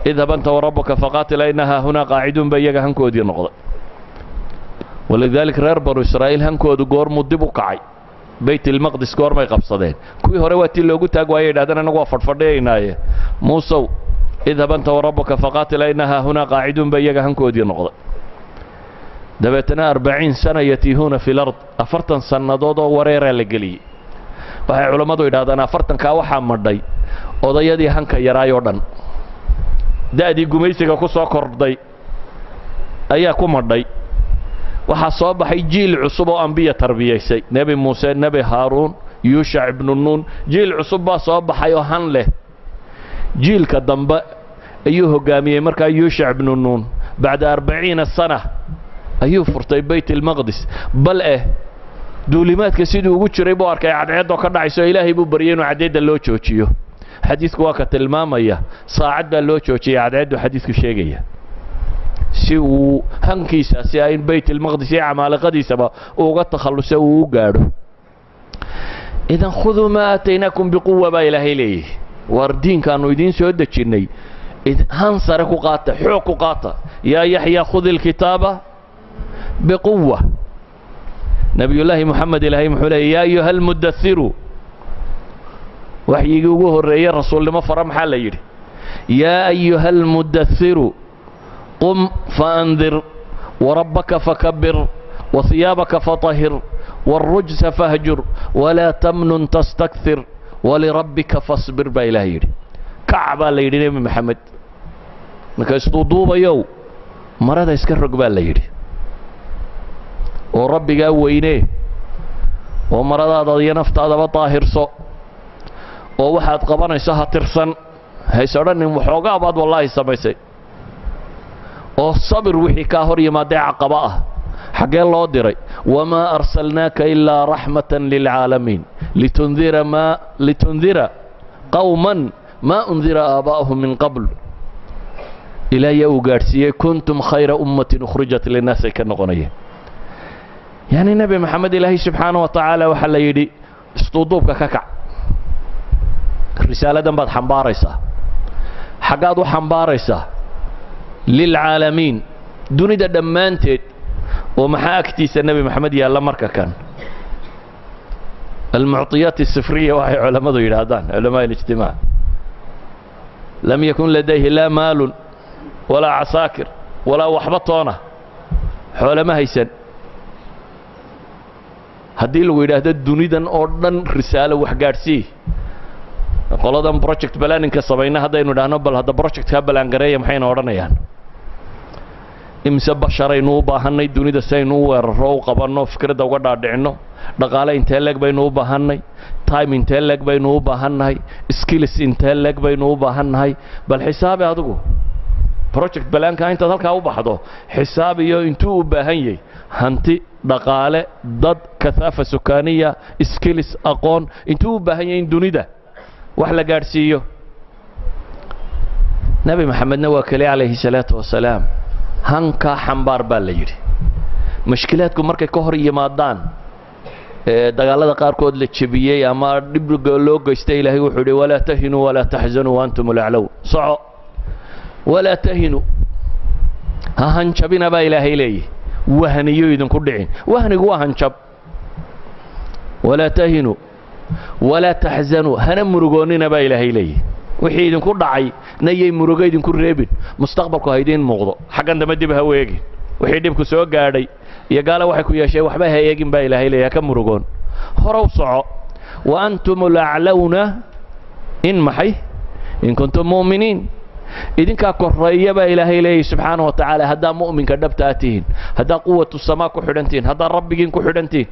اذهب انت وربك فقاتل انها هنا قاعدون بيجا هنكودي نقض ولذلك رير بنو إسرائيل هنكودو قور مدبو كعي بيت المقدس قور ما يقبصدين كوي هرواتي لوغو تاقواي دادنا نقوى فرفردين موسو اذهب انت وربك فقاتل انها هنا قاعدون بيجا هنكودي نقض دبتنا 40 سنة يتيهون في الأرض أفرتن سنة دودو وريرا لقلي وهي علماء يدادنا أفرتن كاوحا مردي وضيدي هنكا يرايو دن دادي قميسيكا كسو كردي أياكو مردي وحا صوبحي جيل عصبو أنبياء تربيسي نبي موسى نبي هارون يوشع بن النون جيل عصبو صوبحي وهن له جيل كدنبا أيوه قامي مركا يوشع بن النون بعد 40 سنة ayuu furtay bayt المقدس bal duulimaadka sidoo ugu jiray buu arkay cadceedo ka dhacayso ilaahay buu bariyay inuu cadeeda loo joojiyo xadiisku waa ka tilmaamaya saacad baa loo joojiyay cadceeddu xadiisku sheegaya si uu hankiisaasi in baytulmaqdis iyo camaaliqadiisaba uga takhalluso uu u gaadho idan khuduu maa aataynaakum biquwa baa ilaahay leeyahay war diinkaannu idiin soo dejinnay han sare ku qaata xoog ku qaata yaa yaxyaa khudi alkitaaba biquwa nabiyullaahi moxamed ilaahay muxuu leeyay yaa ayuha almudathiru waxyigii ugu horreeyey rasuulnimo fara maxaa la yidhi yaa ayuha almudathiru qum faandir warabbaka fakabir wahiyaabaka fatahir wاlrujsa fahjur walaa tamnun tastakthir walirabbika fasbir baa ilahay yidhi kac baa la yidhi nebi maxamed marka isduuduubayow marada iska rog baa la yidhi oo rabbigaa weynee oo maradaada iyo naftaadaba daahirso oo waxaad qabanayso ha tirsan hays odhanin waxoogaa baad wallaahi samaysay oo sabir wixii kaa hor yimaadee caqaba ah xaggee loo diray wamaa arsalnaaka ilaa raxmatan lilcaalamiin litundira qawman maa undira aabaa'ahum min qabl ilaahiyaa uu gaadhsiiyey kuntum khayra ummatin ukhrijat linnaas ay ka noqonayeen yacni nebi maxamed ilaahay subxaana wa tacaala waxaa la yidhi isduuduubka ka kac risaaladan baad xambaaraysaa xaggaad u xambaaraysaa lilcaalamiin dunida dhammaanteed oo maxaa agtiisa nebi maxamed yaalla marka kan almucطiyaat الsifriya waxay culammadu yidhaahdaan culamaa اlijtimaac lam yakun ladayhi laa maalun walaa casaakir walaa waxba toona xoolama haysan haddii lagu yidhaahdo dunidan oo dhan risaalo wax gaadhsii qoladan project balaaninka samayna haddaynu idhaahno bal hadda projectkaa ballaangareeya maxayna odhanayaan imse basharaynu u baahannay dunida siaynu u weerarro u qabanno fikradda uga dhaadhicinno dhaqaale intee leeg baynu u baahannay time intee leeg baynu u baahannahay skills intee leeg baynu u baahannahay bal xisaabi adigu project balaanka intaad halkaa u baxdo xisaab iyo intuu u baahan yahay hanti dhaqaale dad kasaafa sukaaniya skills aqoon intuu u baahan yahay in dunida wax la gaadhsiiyo nebi maxamedna waa keli calayhi salaatu wasalaam hankaa xambaar baa la yidhi mushkilaadku markay ka hor yimaadaan dagaalada qaarkood la jebiyey ama dhib loo geystay ilaahay wuxuu yidhi walaa tahinuu walaa taxzanuu waantum ulaclown soco walaa tahinuu ha hanjabina baa ilaahay leeyahy wahniyo idinku dhicin wahnigu waa hanjab walaa tahinuu walaa taxzanuu hana murugoonnina baa ilaahay leeyahy wixii idinku dhacay nayay murugo idinku reebin mustaqbalku ha idiin muuqdo xaggan dambe dib ha u eegin wixii dhibku soo gaadhay iyo gaala waxay ku yeesheen waxba ha eegin baa ilaahay leeyahay ka murugoon horow soco wa antum ulaclawna in maxay in kuntum mu'miniin idinkaa korreeya baa ilaahay leeyahay subxaana wa tacaala haddaa mu'minka dhabtaa tihiin haddaa quwatu samaa ku xidhantihiin haddaa rabbigiin ku xidhantihiin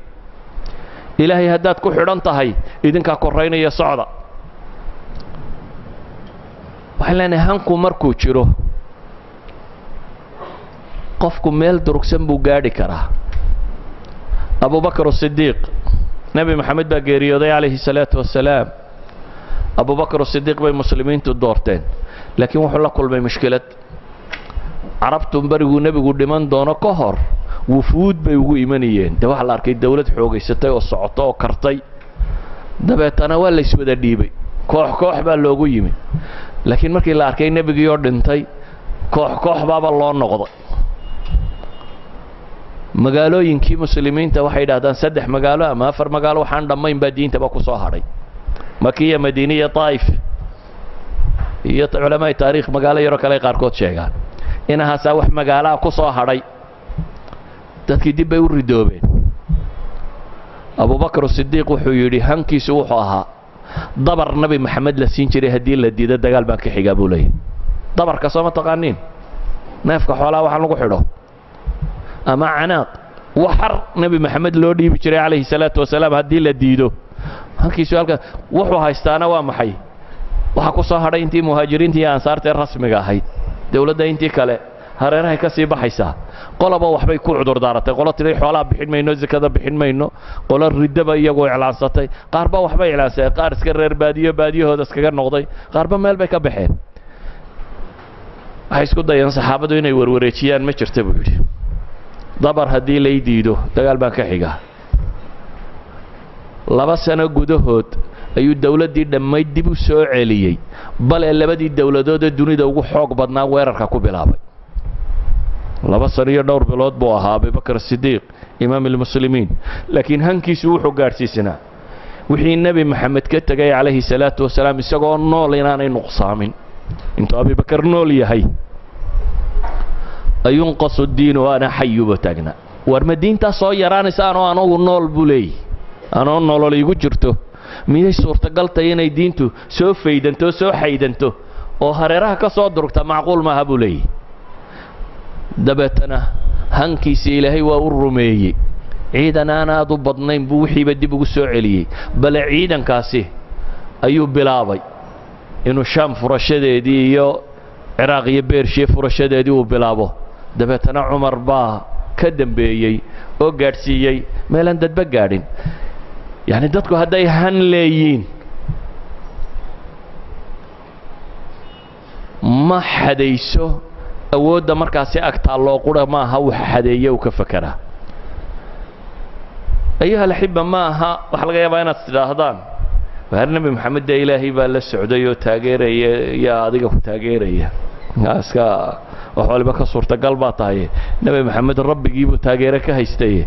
ilaahay haddaad ku xidhan tahay idinkaa korraynaya socda waxaan leenahay hanku markuu jiro qofku meel durugsan buu gaadhi karaa abubakar asidiiq nebi maxamed baa geeriyooday calayhi salaatu wasalaam abubakar asidiiq bay muslimiintu doorteen laakiin wuxuu la kulmay mushkilad carabtun beriguu nebigu dhiman doono ka hor wufuud bay ugu imanayeen dee waxaa la arkay dawlad xoogaysatay oo socoto oo kartay dabeetana waa layswada dhiibay koox koox baa loogu yimid laakiin markii la arkay nebigii oo dhintay koox koox baaba loo noqday magaalooyinkii muslimiinta waxay yidhahdaan 3 magaalo ama 4 magaalo waxaan dhammayn baa diintaba ku soo hadhay makiya madiina iyo taa'if iyo culamaa taariikh magaalo yaro kale qaarkood sheegaan inahaasaa wax magaalaha ku soo hadhay dadkii dib bay u ridoobeen abubakar asidiiq wuxuu yidhi hankiisu wuxuu ahaa dabar nabi maxamed la siin jiray haddii la diido dagaal baan ka xigaa buu leeyahy dabarka soo ma taqaaniin neefka xoolaha waxaan lagu xidho ama canaaq waxar nabi maxamed loo dhiibi jiray calayhi salaatu wasalaam haddii la diido hankiisu halka wuxuu haystaana waa maxay waxa ku soo hadhay intii muhaajiriinta iyo ansaarta rasmiga ahayd dawladda intii kale hareerahay ka sii baxaysaa qolaba waxbay ku cudur daaratay qolo tiray xoolaha bixin mayno zakada bixin mayno qolo ridaba iyagoo iclaansatay qaarba waxbay iclaansatay qaar iska reer baadiyahooda iskaga noqday qaarba meel bay ka baxeen waxay isku dayeen saxaabadu inay warwareejiyaan ma jirta buu yidhi dabar haddii lay diido dagaal baan ka xiga 2 sano gudahood ayuu dawladdii dhammayd dib u soo celiyey bal ee labadii dawladood ee dunida ugu xoog badnaa weerarka ku bilaabay 2 sano iyo dhowr bilood buu ahaa abubakar sidiiq imaam almuslimiin laakiin hankiisu wuxuu gaadhsiisanaa wixii nebi maxamed ka tegay calayhi salaatu wasalaam isagoo nool inaanay nuqsaamin intuu abubakar nool yahay ayunqasu diinu ana xayuba taagna war ma diintaa soo yaraanaysa anoo anugu nool buu leeyahy anoo nolol igu jirto miyay suurtagal tahay inay diintu soo faydanto soo xaydanto oo hareeraha ka soo durugta macquul maaha buu leeyahy dabeetana hankiisii ilaahay waa u rumeeyey ciidan aan aad u badnayn buu wixiiba dib ugu soo celiyey bale ciidankaasi ayuu bilaabay inuu shaam furashadeedii iyo ciraaq iyo beershiya furashadeedii uu bilaabo dabeetana cumar baa ka dambeeyey oo gaadhsiiyey meelaan dadba gaadhin yacni dadku hadday han leeyiin ma xadayso awoodda markaasi agtaalloo qura ma aha wax xadeeye uu ka fakeraa ayuha alaxiba ma aha waxa laga yaabaa inaad tidhaahdaan waar nebi maxamed dee ilaahay baa la socday oo taageeraya yaa adiga ku taageeraya iska wax waliba ka suurtagal baa tahay nebi maxamed rabbigiibuu taageere ka haystaye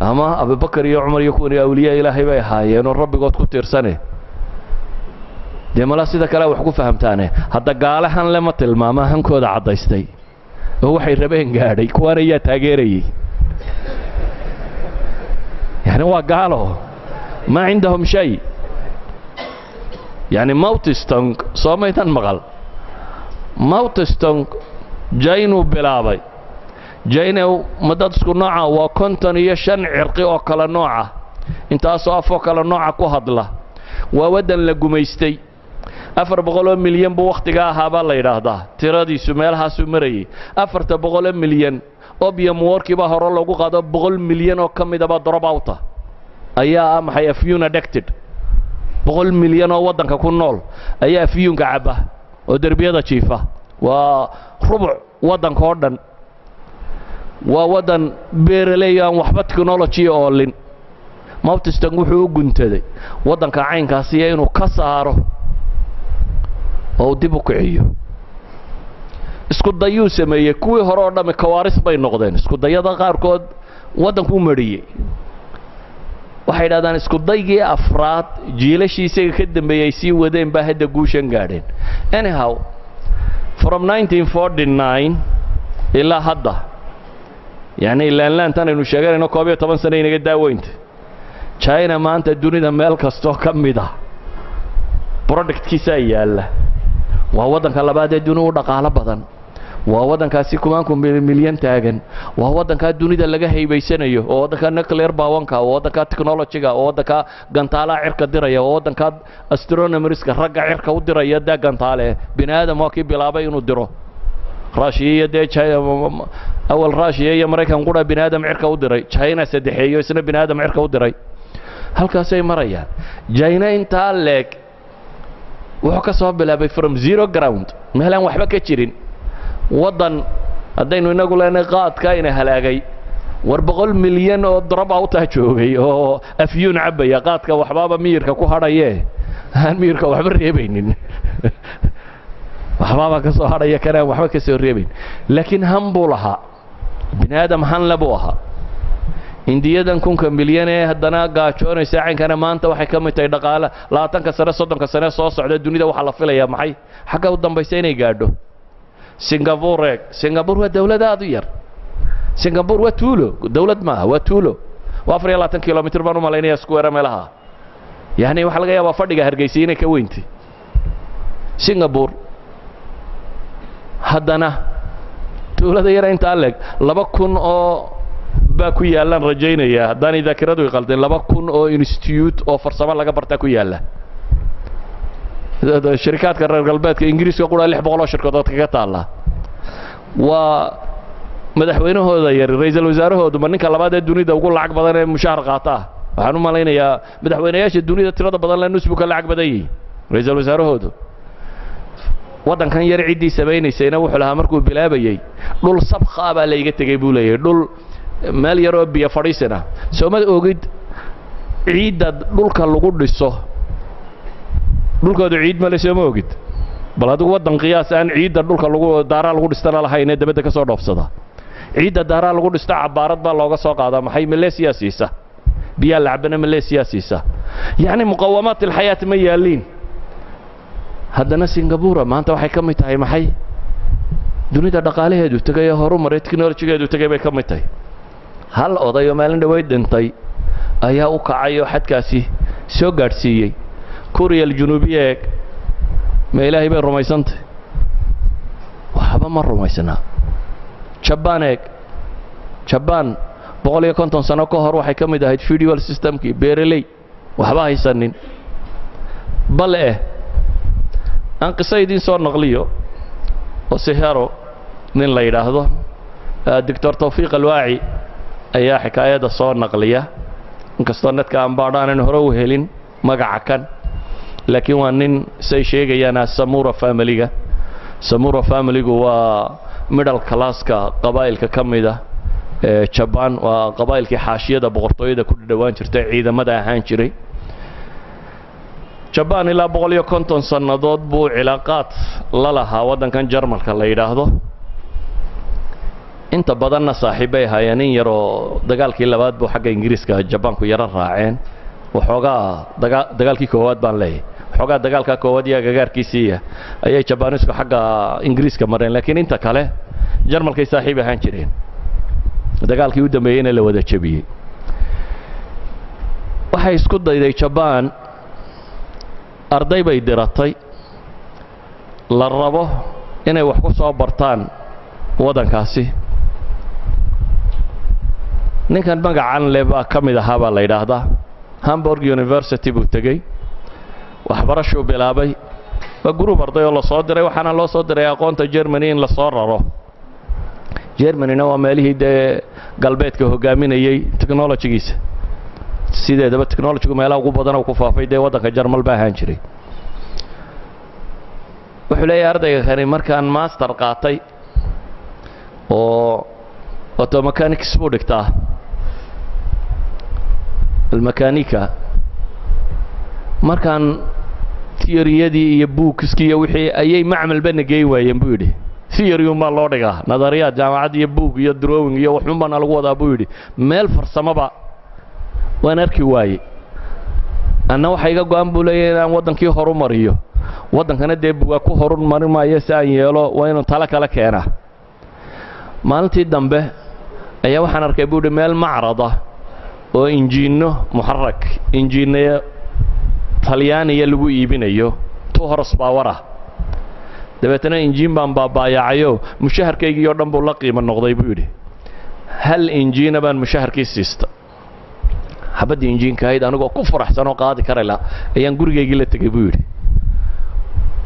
ama abubakar iyo cumar iyo kuwani awliyaa ilaahay bay ahaayeenoo rabbigood ku tiirsane dee malaa sida kale wax ku fahamtaane hadda gaale han lema tilmaama hankooda caddaystay oo waxay rabeen gaadhay kuwaana yaa taageerayey yani waa gaalo ma cindahum shay يعني موتستونغ صوميتان مقال موتستونغ جاينو بلابي جاينو مدادسكو نوعا وكونتون يشان عرقي او كلا نوعا انتا صافو كلا نوعا كو هدلا وودن لقميستي 400 مليون بو وقتiga ahaaba la yiraahdaa tiradiisu meelahaas u marayay 400 milyan oo biyo warkiiba hore lagu qaado 100 milyan oo kamidaba drop out ayaa maxay afyuna addicted 100 milyan oo wadanka ku nool ayaa afyunka caba oo darbiyada jiifa waa rubuc wadanka oo dhan waa wadan beeraley aan waxba technology oo lin Mautistan wuxuu u guntaday wadanka caynkaasi inuu ka saaro oo dib u kiciyo isku dayu sameeyay kuwii hore oo dhame kawaaris bay noqdeen isku dayada qaar kood wadanku mariyay waxay yiraahdaan isku daygii afraad jiilashiisa ka dambeeyay si wadeen baa hadda guushan gaadheen anyhow from 1949 ilaa hadda yani laantan aynu sheeganayno 12 sano inaga daaweynta China maanta dunida meel kasto kamida productkiisa yaala waa wadanka labaad ee dunida u dhaqaale badan waa wadankaasi kumaan milyan taagan waa wadanka dunida laga haybaysanayo oo wadanka nuclear power-ka oo wadanka technology-ga oo wadanka gantaala cirka diraya oo wadanka astronomers-ka ragga cirka u diraya da gantaale binaadam waa kii bilaabay inuu diro Russia de China awal Russia iyo Mareykan qura binaadam cirka u diray China saddexeeyo isna binaadam cirka u diray halkaas ay marayaan China inta leeg wuxuu ka soo bilaabay from zero ground meelan waxba ka jirin wadan hadaynu inagu leenay qaadka ina halaagay war 100 milyan oo drop out ah joogay oo afyun cabaya qaadka waxbaaba miirka ku hadhaye aan miirka waxba reebaynin waxbaaba ka soo hadhaya kana waxba ka soo reebayn laakiin hambulaha binaadam han labuha indiyadan kunka milyan ee hadana gaajoonaysa caankana maanta waxay ka mid tahay dhaqaale 20 sano 30 sano soo socda dunida waxa la filayaa maxay xagga u dambaysa inay gaadho Singapore waa dawlad aad u yar Singapore waa tuulo dawlad ma waa tuulo waa 24 kilomitir baan u maleynaya square meelaha yani waxa laga yaabaa fadhiga Hargeysa inay ka weynti Singapore hadana tuulada yar inta leg 2000 oo ba ku yaalan rajaynaya hadaan idakiradu qaldan 2000 oo institute oo farsamo laga barta ku yaala shirkadka reer galbeedka Ingiriiska qura 600 shirkadood ka taala waa madaxweynahooda yar ra'iisul wasaarahoodu ma ninka labaad ee dunida ugu lacag badan ee mushaar qaata waxaan u malaynayaa madaxweynayaasha dunida tirada badan la nusbu ka lacag badan yihiin ra'iisul wasaarahoodu waddankan yar ciidii sameeynaysa wuxuu lahaa markuu bilaabayay dhul sabqa baa la iga tagay buu leeyahay dhul meel yar oo biyo fadhiisana soomad ogid ciidda dhulka lagu dhiso dhulkoodu ciid ma la soo ogid bal adigu waddan qiyaas aan ciidda dhulka lagu daara lagu dhistana lahayn ee dabada ka soo dhoofsada ciidda daara lagu dhista cabaarad baa looga soo qaadaa maxay Malaysia siisa biya lacbana Malaysia siisa yaani muqawamaat alxayaat ma yaaliin haddana Singapore maanta waxay ka mid tahay maxay dunida dhaqaalaheedu tagay horumaray technology-geedu tagay bay ka mid tahay hal odayo maalin dhaweyd dhintay ayaa u kacay oo xadkaasi soo gaarsiiyay Korea Januubiga ma ilaahay bay rumaysantay waxba ma rumaysana Japan 150 sano ka hor waxay ka mid ahayd feudal systemkii beeraley waxba haysanin bal aan qisaydin soo naqliyo oo siharo nin la yiraahdo Dr. Tawfiq Alwaaci ayaa xikaayada soo naqliya inkastoo nadka aan baadhaan hore u helin magaca kan laakiin waa nin say sheegayaan Samura family-ga Samura family-gu waa middle class-ka qabaa'ilka kamida ee Japan waa qabaa'ilkii xaashiyada boqortooyada ku dhawaan jirtay ciidamada ahaan jiray Japan ilaa 150 sanadood buu cilaaqaad la lahaa waddankan Jarmalka la yiraahdo inta badanna saaxiibay hayeen yar oo dagaalkii labaad buu xagga Ingiriiska Japan ku yara raaceen waxoogaa dagaalkii koowaad baan leeyahay waxoogaa dagaalka koowaad iyo gagaarkiisii ayay Japanisku xagga Ingiriiska mareen laakiin inta kale Jarmalkay saaxiib ahaan jireen dagaalkii u dambeeyayna la wada jabiyay waxay isku dayday Japan arday bay diratay la rabo inay wax ku soo bartaan waddankaasi ninkan magacan leba kamid ahaa baa la yiraahdaa Hamburg University buu tagay waxbarasho bilaabay waa group arday oo la soo diray waxaana loo soo diray aqoonta Germany in la soo raro Germany-na waa meelihii galbeedka hogaaminayay technology-giisa sideedaba technology-gu meelaha ugu badan oo ku faafay waddanka Jarmal baa ahaan jiray wuxuu leeyahay ardayga kani markaan master qaatay oo auto mechanics buu dhigtaa الميكانيكا markaan theory-yadii iyo books-kii iyo wixii ayay macmal bana geey waayeen buu yiri theory uma loo dhigaa nadariyaad jaamacad iyo book iyo drawing iyo wax unbana lagu wadaa buu yiri meel farsamaba waan arki waayay anna waxa iga go'an buu leeyahay inaan waddankii horumariyo waddankana buuga ku horumarin maayo si aan yeelo waa inuu tala kala keenaa maalintii dambe ayaa waxaan arkay buu meel macrada oo injiino muharrak injiinaya talyaaniga lagu iibinayo 2 horsepower dabeetana injiin baan baabayacayo mushaharkayga oo dhan buu la qiimo noqday buu yiri hal injiina baan mushaharkii siista habadii injiinka ahayd anigoo ku faraxsan oo qaadi karayla ayaan gurigayga la tagay buu yiri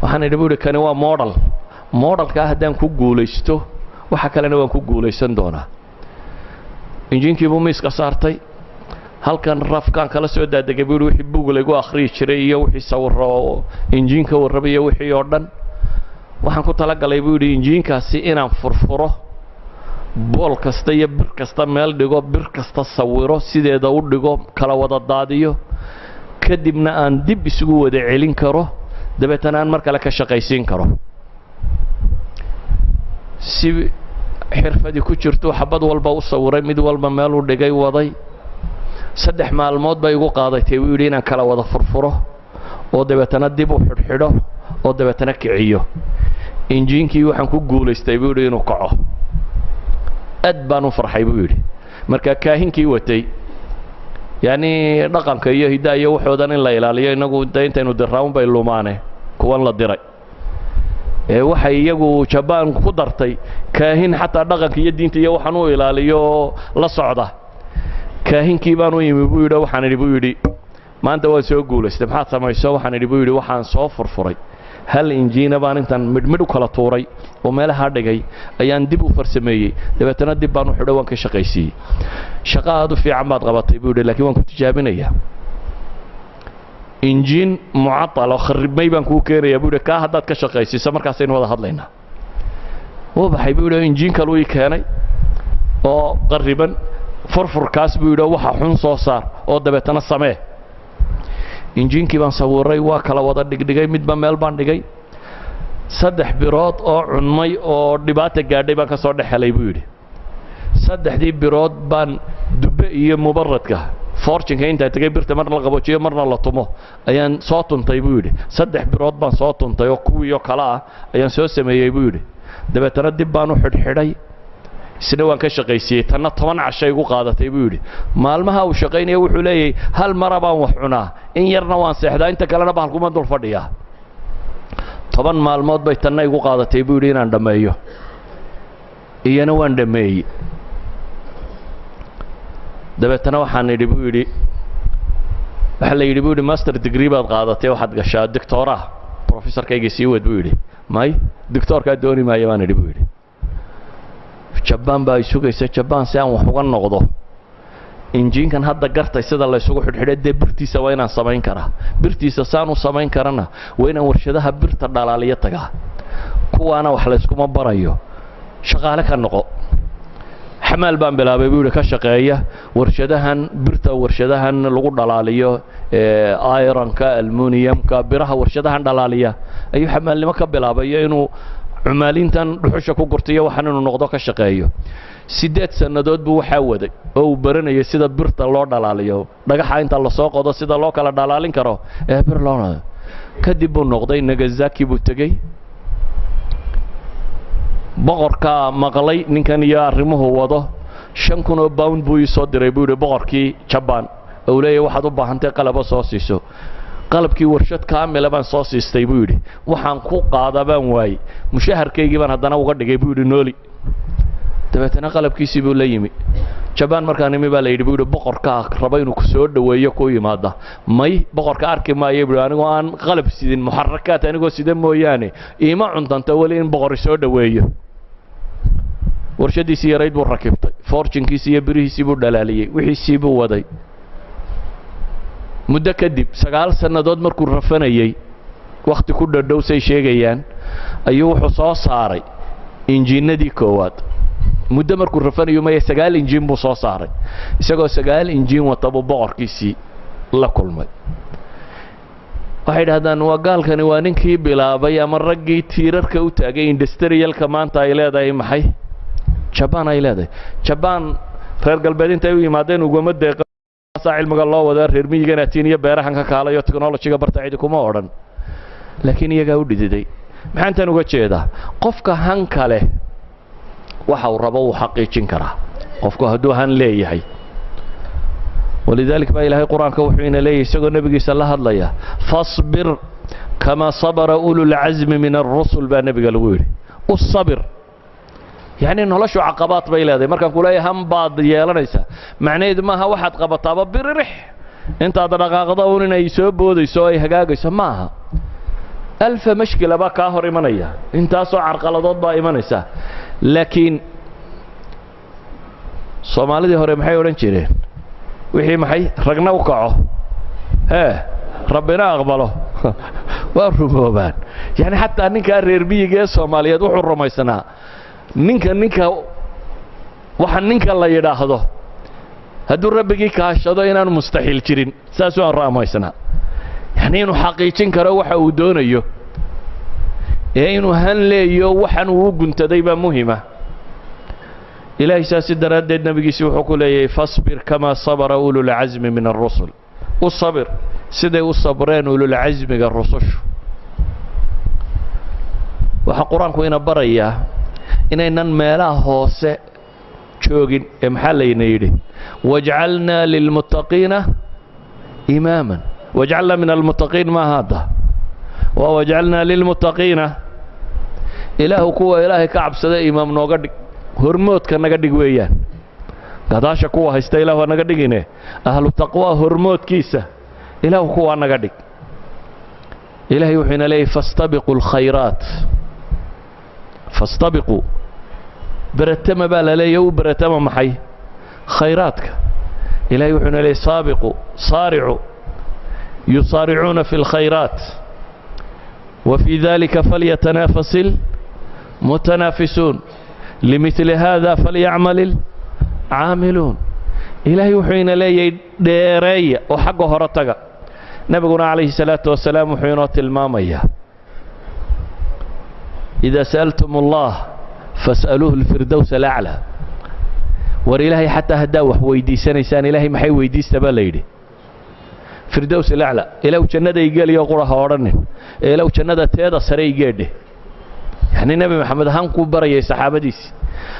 waxaan idhi buu kani waa modelka haddaan ku guulaysto waxa kalena waan ku guulaysan doonaa injiinkii buu miiska saartay halkan rafkaan kala soo daadegay buu wixii buug lagu akhriyo jiray iyo wixii sawiro injiinka warrabay iyo wixii oo dhan waxaan ku tala galay buu yiri injiinkaasi inaan furfuro bool kasta iyo bir kasta meel dhigo bir kasta sawiro sideeda u dhigo kala wada daadiyo kadibna aan dib isugu wada celin karo dabeetana aan mar kale ka shaqaysiin karo si xirfadi ku jirto xabad walba u sawiray mid walba meel u dhigay waday 3 maalmood bay igu qaadatay wuu yiri inaan kala wada furfuro oo dabeetana dib u xidhxidho oo dabeetana kiciyo injiinkii waxaan ku guulaystay buu yiri inuu kaco aad baan u farxay buu yiri marka kaahinkii watay yani dhaqanka iyo hidaa iyo waxoodan in la ilaaliyo inagu intaynu diraan bay lumaane kuwan la diray waxay iyagu Japan ku dartay kaahin xataa dhaqanka iyo diinta iyo waxaan u ilaaliyo la socda kaahinkii baan u yimi buu yiri waxaan idhi buu yiri maanta waan soo guulaystay maxaad samayso waxaan idhi buu yiri waxaan soo furfuray hal injiina baan intaan midhmidh u kala tuuray oo meelaha dhigay ayaan dib u farsameeyey dabeetana dib baan u xidho waan ka shaqaysiiyey shaqo aad u fiican baad qabatay buu yidhi laakiin waan ku tijaabinayaa injiin mucatal oo kharibmay baan kuu keenayaa buu yidhi kaa haddaad ka shaqaysiiso markaasaynu wada hadlaynaa wuu baxay buu yidhi injiin kaluu ii keenay oo qariban furfurkaas buu yidhi waxa xun soo saar oo dabeetana samee injiinkii baan sawiray waa kala wada dhigdhigay midba meel baan dhigay 3 birood oo cunmay oo dhibaata gaadhay baan ka soo dhex helay buu yidhi 3dii birood baan dubbe iyo mubaradka fortunka inta tagay birta marna la qaboojiyo marna la tumo ayaan soo tuntay buu yidhi 3 birood baan soo tuntay oo kuwiyo kala ah ayaan soo sameeyay buu yidhi dabeetana dib baan u xidhxidhay isna waan ka shaqaysiiyey tanna 10 cashay ugu qaadatay buu yidhi maalmaha uu shaqaynaya wuxuu leeyahay hal mara baan wax cunaa in yarna waan seexdaa inta kalena bahalkuma dul fadhiyaa 10 maalmood bay tanna igu qaadatay buu yidhi inaan dhammeeyo iyana waan dhammeeyey dabeetana waxaan idhi buu yidhi waxa la yidhi buu yidhi master degree baad qaadatay waxaad gashaa doctoraa professorkayga sii wad buu yidhi may doctorkaa dooni maayo baan idhi buu yidhi jabaan baa isugaysa jabaan si aan wax uga noqdo injiinkan hadda gartay sida la isugu xidhxidhay dee birtiisa waa inaan samayn karaa birtiisa saan u samayn karana waa inaan warshadaha birta dhalaaliyo tagaa kuwaana wax layskuma barayo shaqaale ka noqo xamaal baan bilaabay buu yidhi ka shaqeeya warshadahan birta warshadahan lagu dhalaaliyo ironka aluminiumka biraha warshadahan dhalaaliya ayuu xamaalnimo ka bilaabayo inuu cumaalintan dhuxusha ku gurtiyo waxaan inuu noqdo ka shaqeeyo 8 sanadood buu waxaa waday oo uu baranayay sida birta loo dhalaaliyo dhagaxa inta la soo qodo sida loo kala dhalaalin karo bir loo kadib buu noqday Nagasaki buu tagay boqorka maqlay ninkan iyo arrimuhu wado 5,000 pound buu soo diray buu yidhi boqorkii Japan oo leeyahay waxaad u baahantay qalab soo siiso qalabkii warshad kaamil baan soo siistay buu yidhi waxaan ku qaadabaan waay mushaharkaygii baan haddana uga dhigay buu yidhi nooli dabeetana qalabkiisii buu la yimi Japan markaan imi baa la yidhi buu yidhi boqorka raba inuu ku soo dhaweeyo ku yimaada may boqorka arki maayo buu anigoo aan qalab sidin muxarrakaat anigoo sida mooyaane iima cuntanta wali in boqor soo dhaweeyo warshadiisii yarayd buu rakibtay fortunkiisii iyo birihiisii buu dhalaaliyey wixiisii buu waday muddo kadib 9 sanadood markuu rafanayay waqti ku dhadhow say sheegayaan ayuu wuxuu soo saaray injiinadii koowaad muddo markuu rafanayo ma 9 injiin buu soo saaray isagoo 9 injiin wata buu boqorkiisii la kulmay waxay dhahdaan waa gaalkani waa ninkii bilaabay ama raggii tiirarka u taagay industrialka maanta ay leedahay maxay Japan ay leedahay Japan reer galbeed intay u yimaadeen uguma deeq cilmiga loo wada reer miyiga iyo beerahan ka kaalayo technology-ga barta cid kuma oran laakiin iyaga u dhididay maxaan tan uga jeedaa qofka han kale waxa uu rabo uu xaqiijin karaa qofku hadduu han leeyahay ولذلك بقى إلهي قرآن كوحين ليه سيقول نبي صلى الله عليه وسلم فاصبر كما صبر أولو العزم من الرسل بقى نبي قالوا والصبر يعني إنه لشو عقبات بيلا ذي مركب كلها هم بعض يالنيسا معناه ما هو واحد قبطة بريح أنت هذا رقاقضون إنه يسوبه يسوي حقاق يسمعها 1000 مشكلة بقى كاهر إيمانية أنت أسوع عرقلات بقى إيمانيسا لكن صومالي دي هوري محي ورنشيرين وحي محي رقنا وقعه ربنا أقبله والرموبان يعني حتى أنك الريربية جاء صوماليا دوحوا الرميسنا ninka waxa ninka la yiraahdo haduu rabbigi ka hashado inaan mustaxiil jirin saas oo raamaysanaa yani inuu xaqiijin karo waxa uu doonayo inuu han leeyo waxan uu guntaday ba muhiima ilaahay saasi daradeed nabigiisa wuxuu ku leeyahay fasbir kama sabara ulul azmi min ar-rusul usabir siday u sabreen ulul azmiga rusushu waxa quraanku ina barayaa inaynan meelaha hoose joogin ee maxaa layna yidhi wajcalna lilmuttaqiina imaaman wajcalna min almuttaqiin ma hada wajcalna lilmuttaqiina ilaahu kuwa ilaahay ka cabsada imaam nooga dhig hormoodka naga dhig weeyaan gadaasha kuwa haysta ilaahu naga dhigine ahlu taqwa hormoodkiisa ilaahu kuwa naga dhig إلهي وحين لي فاستبقوا الخيرات فاستبقوا برتم بالا لي وبرتم محي خيراتك إلهي وحين لي سابقوا صارعوا يصارعون في الخيرات وفي ذلك فليتنافس المتنافسون لمثل هذا فليعمل العاملون إلهي وحين لي ديري وحقه هرتك نبينا عليه الصلاة والسلام وحينات المامية إذا سألتم الله فاسألوه الفردوس الأعلى ور إلهي حتى هداوح ويدي سنة إلهي محي ويدي استباليدي فردوس الأعلى إلهو جنة يقال يقرأها ورنه إلهو جنة تيدا سري يقاده يعني النبي محمد هانكو بري صحابة ديس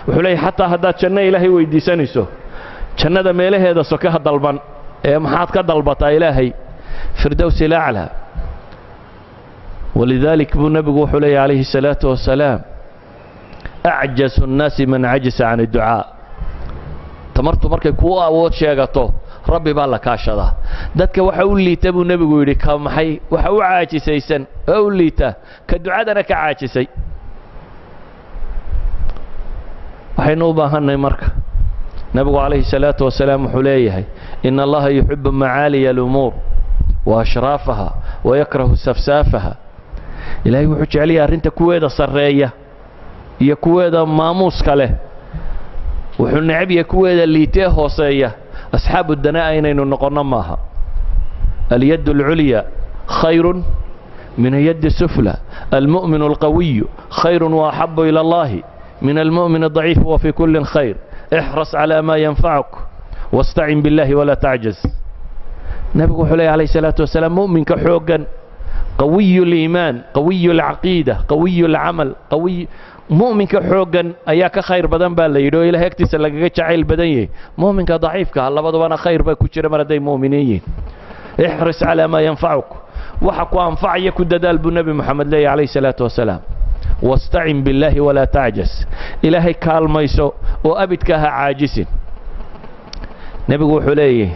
وحلي حتى هدا جنة إلهي ويدي سنة جنة ميله هذا سكها ضلبان محاد كضلبتا إلهي فردوس الأعلى ولذلك النبي حلي عليه الصلاة والسلام أعجز الناس من عجز عن الدعاء تمرت مركي كوا أود شيغاتو ربي بالله كاشدا dadka waxa uu liitay buu nabigu yiri ka maxay waxa uu caajisaysan oo liita ka ducadana ka caajisay waxaynu u baahanay marka nabigu alayhi salatu wasalaam wuxuu leeyahay inna allaha yuhibbu ma'ali al-umur wa ashrafaha wa yakrahu safsafaha ilaahay wuxuu jecel yahay arinta kuweeda sareeya iyo kuweeda maamuuska leh wuxuu necab yahay kuweeda liitay hooseeya أصحاب الدناء إننا نقولنا معها اليد العليا خير من اليد السفلى المؤمن القوي خير وأحب إلى الله من المؤمن الضعيف وفي كل خير احرص على ما ينفعك واستعن بالله ولا تعجز نبي حلي عليه الصلاة والسلام مؤمن كحوجا قوي الإيمان قوي العقيدة قوي العمل قوي مؤمن كحوجا أياك خير بدن بالليلو إلى هيك تسلق جعل بدنيه مؤمن كضعيف كهلا بدو أنا خير بكتير مردي مؤمنين احرص على ما ينفعك وحق أنفع يكون دال بالنبي محمد لي عليه الصلاة والسلام واستعن بالله ولا تعجز إلهي كالميسو وأبد كها عاجز نبي حليه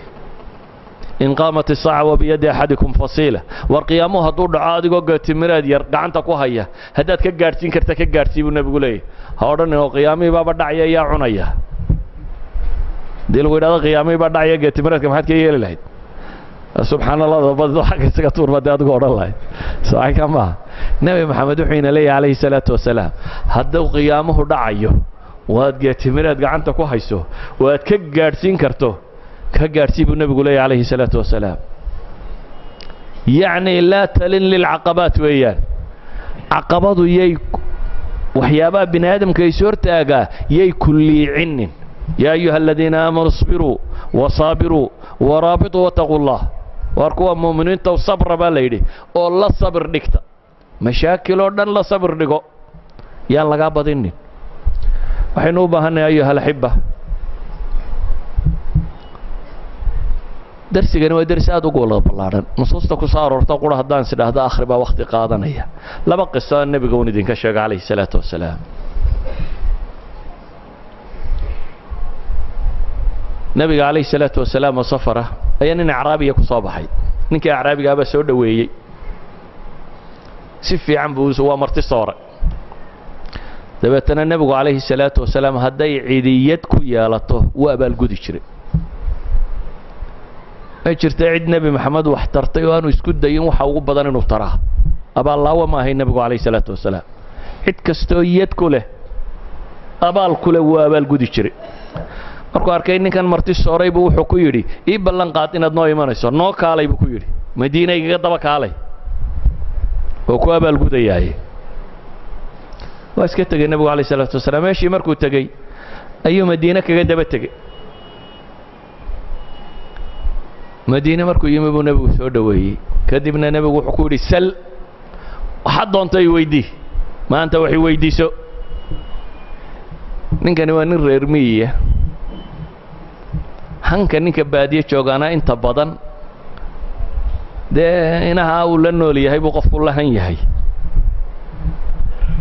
إن قامت الساعة وبيد أحدكم فصيلة والقيامها دور عادي قد تمرد يرجعنتك وهي هدات كجارتين كرتك كجارتين والنبي يقول إيه هذا هو قيامي بابا داعية يا عنيا ديل ويدا قيامي بابا داعية قد تمرد كم حد كييل لهيد سبحان الله بذو حق سكتور بدأ تقول الله صحيح كما نبي محمد حين لي عليه الصلاة والسلام هذا قيامه داعية وهاد قد تمرد قعنتك وهيسو وهاد كجارتين كرتو كجارتي بالنبي يقول عليه الصلاة والسلام يعني لا تلن للعقبات ويان عقبات يي وحيابا بن آدم كيسور تاقا يي كل عن يا أيها الذين آمنوا اصبروا وصابروا ورابطوا واتقوا الله واركوا المؤمنين تو صبر بالليل والله صبر دكتا مشاكل ودن لا صبر دكو يا الله قابضيني وحنوبة هنا يا أيها الأحبة درسينا ودرس هذا قول بالله نصوص كسار ورتقول هذا سيد هذا آخر بوقت قاضنية لا بقى قصة النبي قوني دين كشجع عليه الصلاة والسلام نبي عليه الصلاة والسلام وصفره أين أعرابي يكون صباحي نك أعرابي جاب سود ويجي سفي عم بوز هو مرتصار ثبتنا النبي عليه الصلاة والسلام هدي عيديتك يا لطه وأبل جود يشرب ay jirtay cid nabi maxamed wax tartay oo aanu isku dayin waxa ugu badan inuu taraa aba allah ma hay nabigu kaleey salaatu wasalaam cid kasto yad ku leh abaal ku leh waa abaal gudi jiray markuu arkay ninkan marti sooray buu wuxuu ku yiri ii ballan qaad inaad noo imanayso noo kaalay buu ku yiri madiina iga daba kaalay oo ku abaal gudayay waa iska tagay nabigu kaleey salaatu wasalaam meeshii markuu tagay ayuu madiina kaga daba tagay مدينة مركو يمبو نبو سودا وهي كذبنا نبو حكوري سل وحد أنت يويدي ما أنت وحي ويدي سو نين كانوا نرمية هن كان نك بادية شوغانا أنت بدن ده هنا هاول لنولي هاي بقف الله هني هاي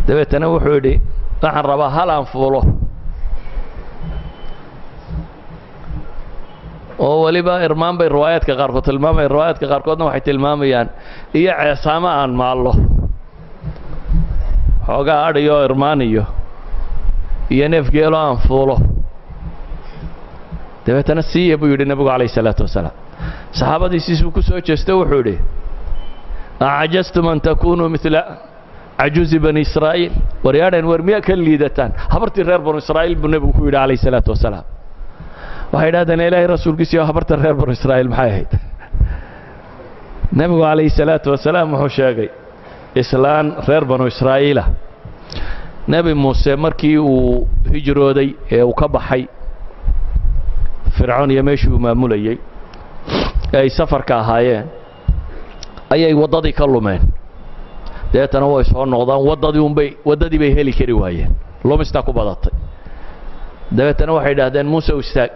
ده بتنوع حودي راح نربا هلا نفوله oo waliba irmaan bay riwaayaadka qaarkood tilmaamay riwaayaadka qaarkoodna waxay tilmaamayaan iyo ceesaamo aan maallo xoogaa adhiyo irmaan iyo neef geelo aan fuulo dabeetana siiya buu yidhi nebigu calayhi salaatu wasalaam saxaabadiisiisuu ku soo jeesto wuxuu yidhi acajastum an takunuu midla cajuuzi bani israa'iil waryaadheen war miyaa ka liidataan habartii reer banu israa'iil buu nebigu ku yidhi calayhi salaatu wasalaam waxay idhahdeen ilaahay rasuulkiisiiyo habarta reer banu israa'iil maxay ahayd nebigu calayhi salaatu wasalaam wuxuu sheegay islaan reer banu israa'iila nebi muuse markii uu hijrooday ee uu ka baxay fircoon iyo meeshii uu maamulayey ee ay safarka ahaayeen ayay waddadii ka lumeen deetana way soo noqdaan waddadii bay heli kari waayeen lumistaa ku badatay dabeetana waxay idhaahdeen muuse u istaag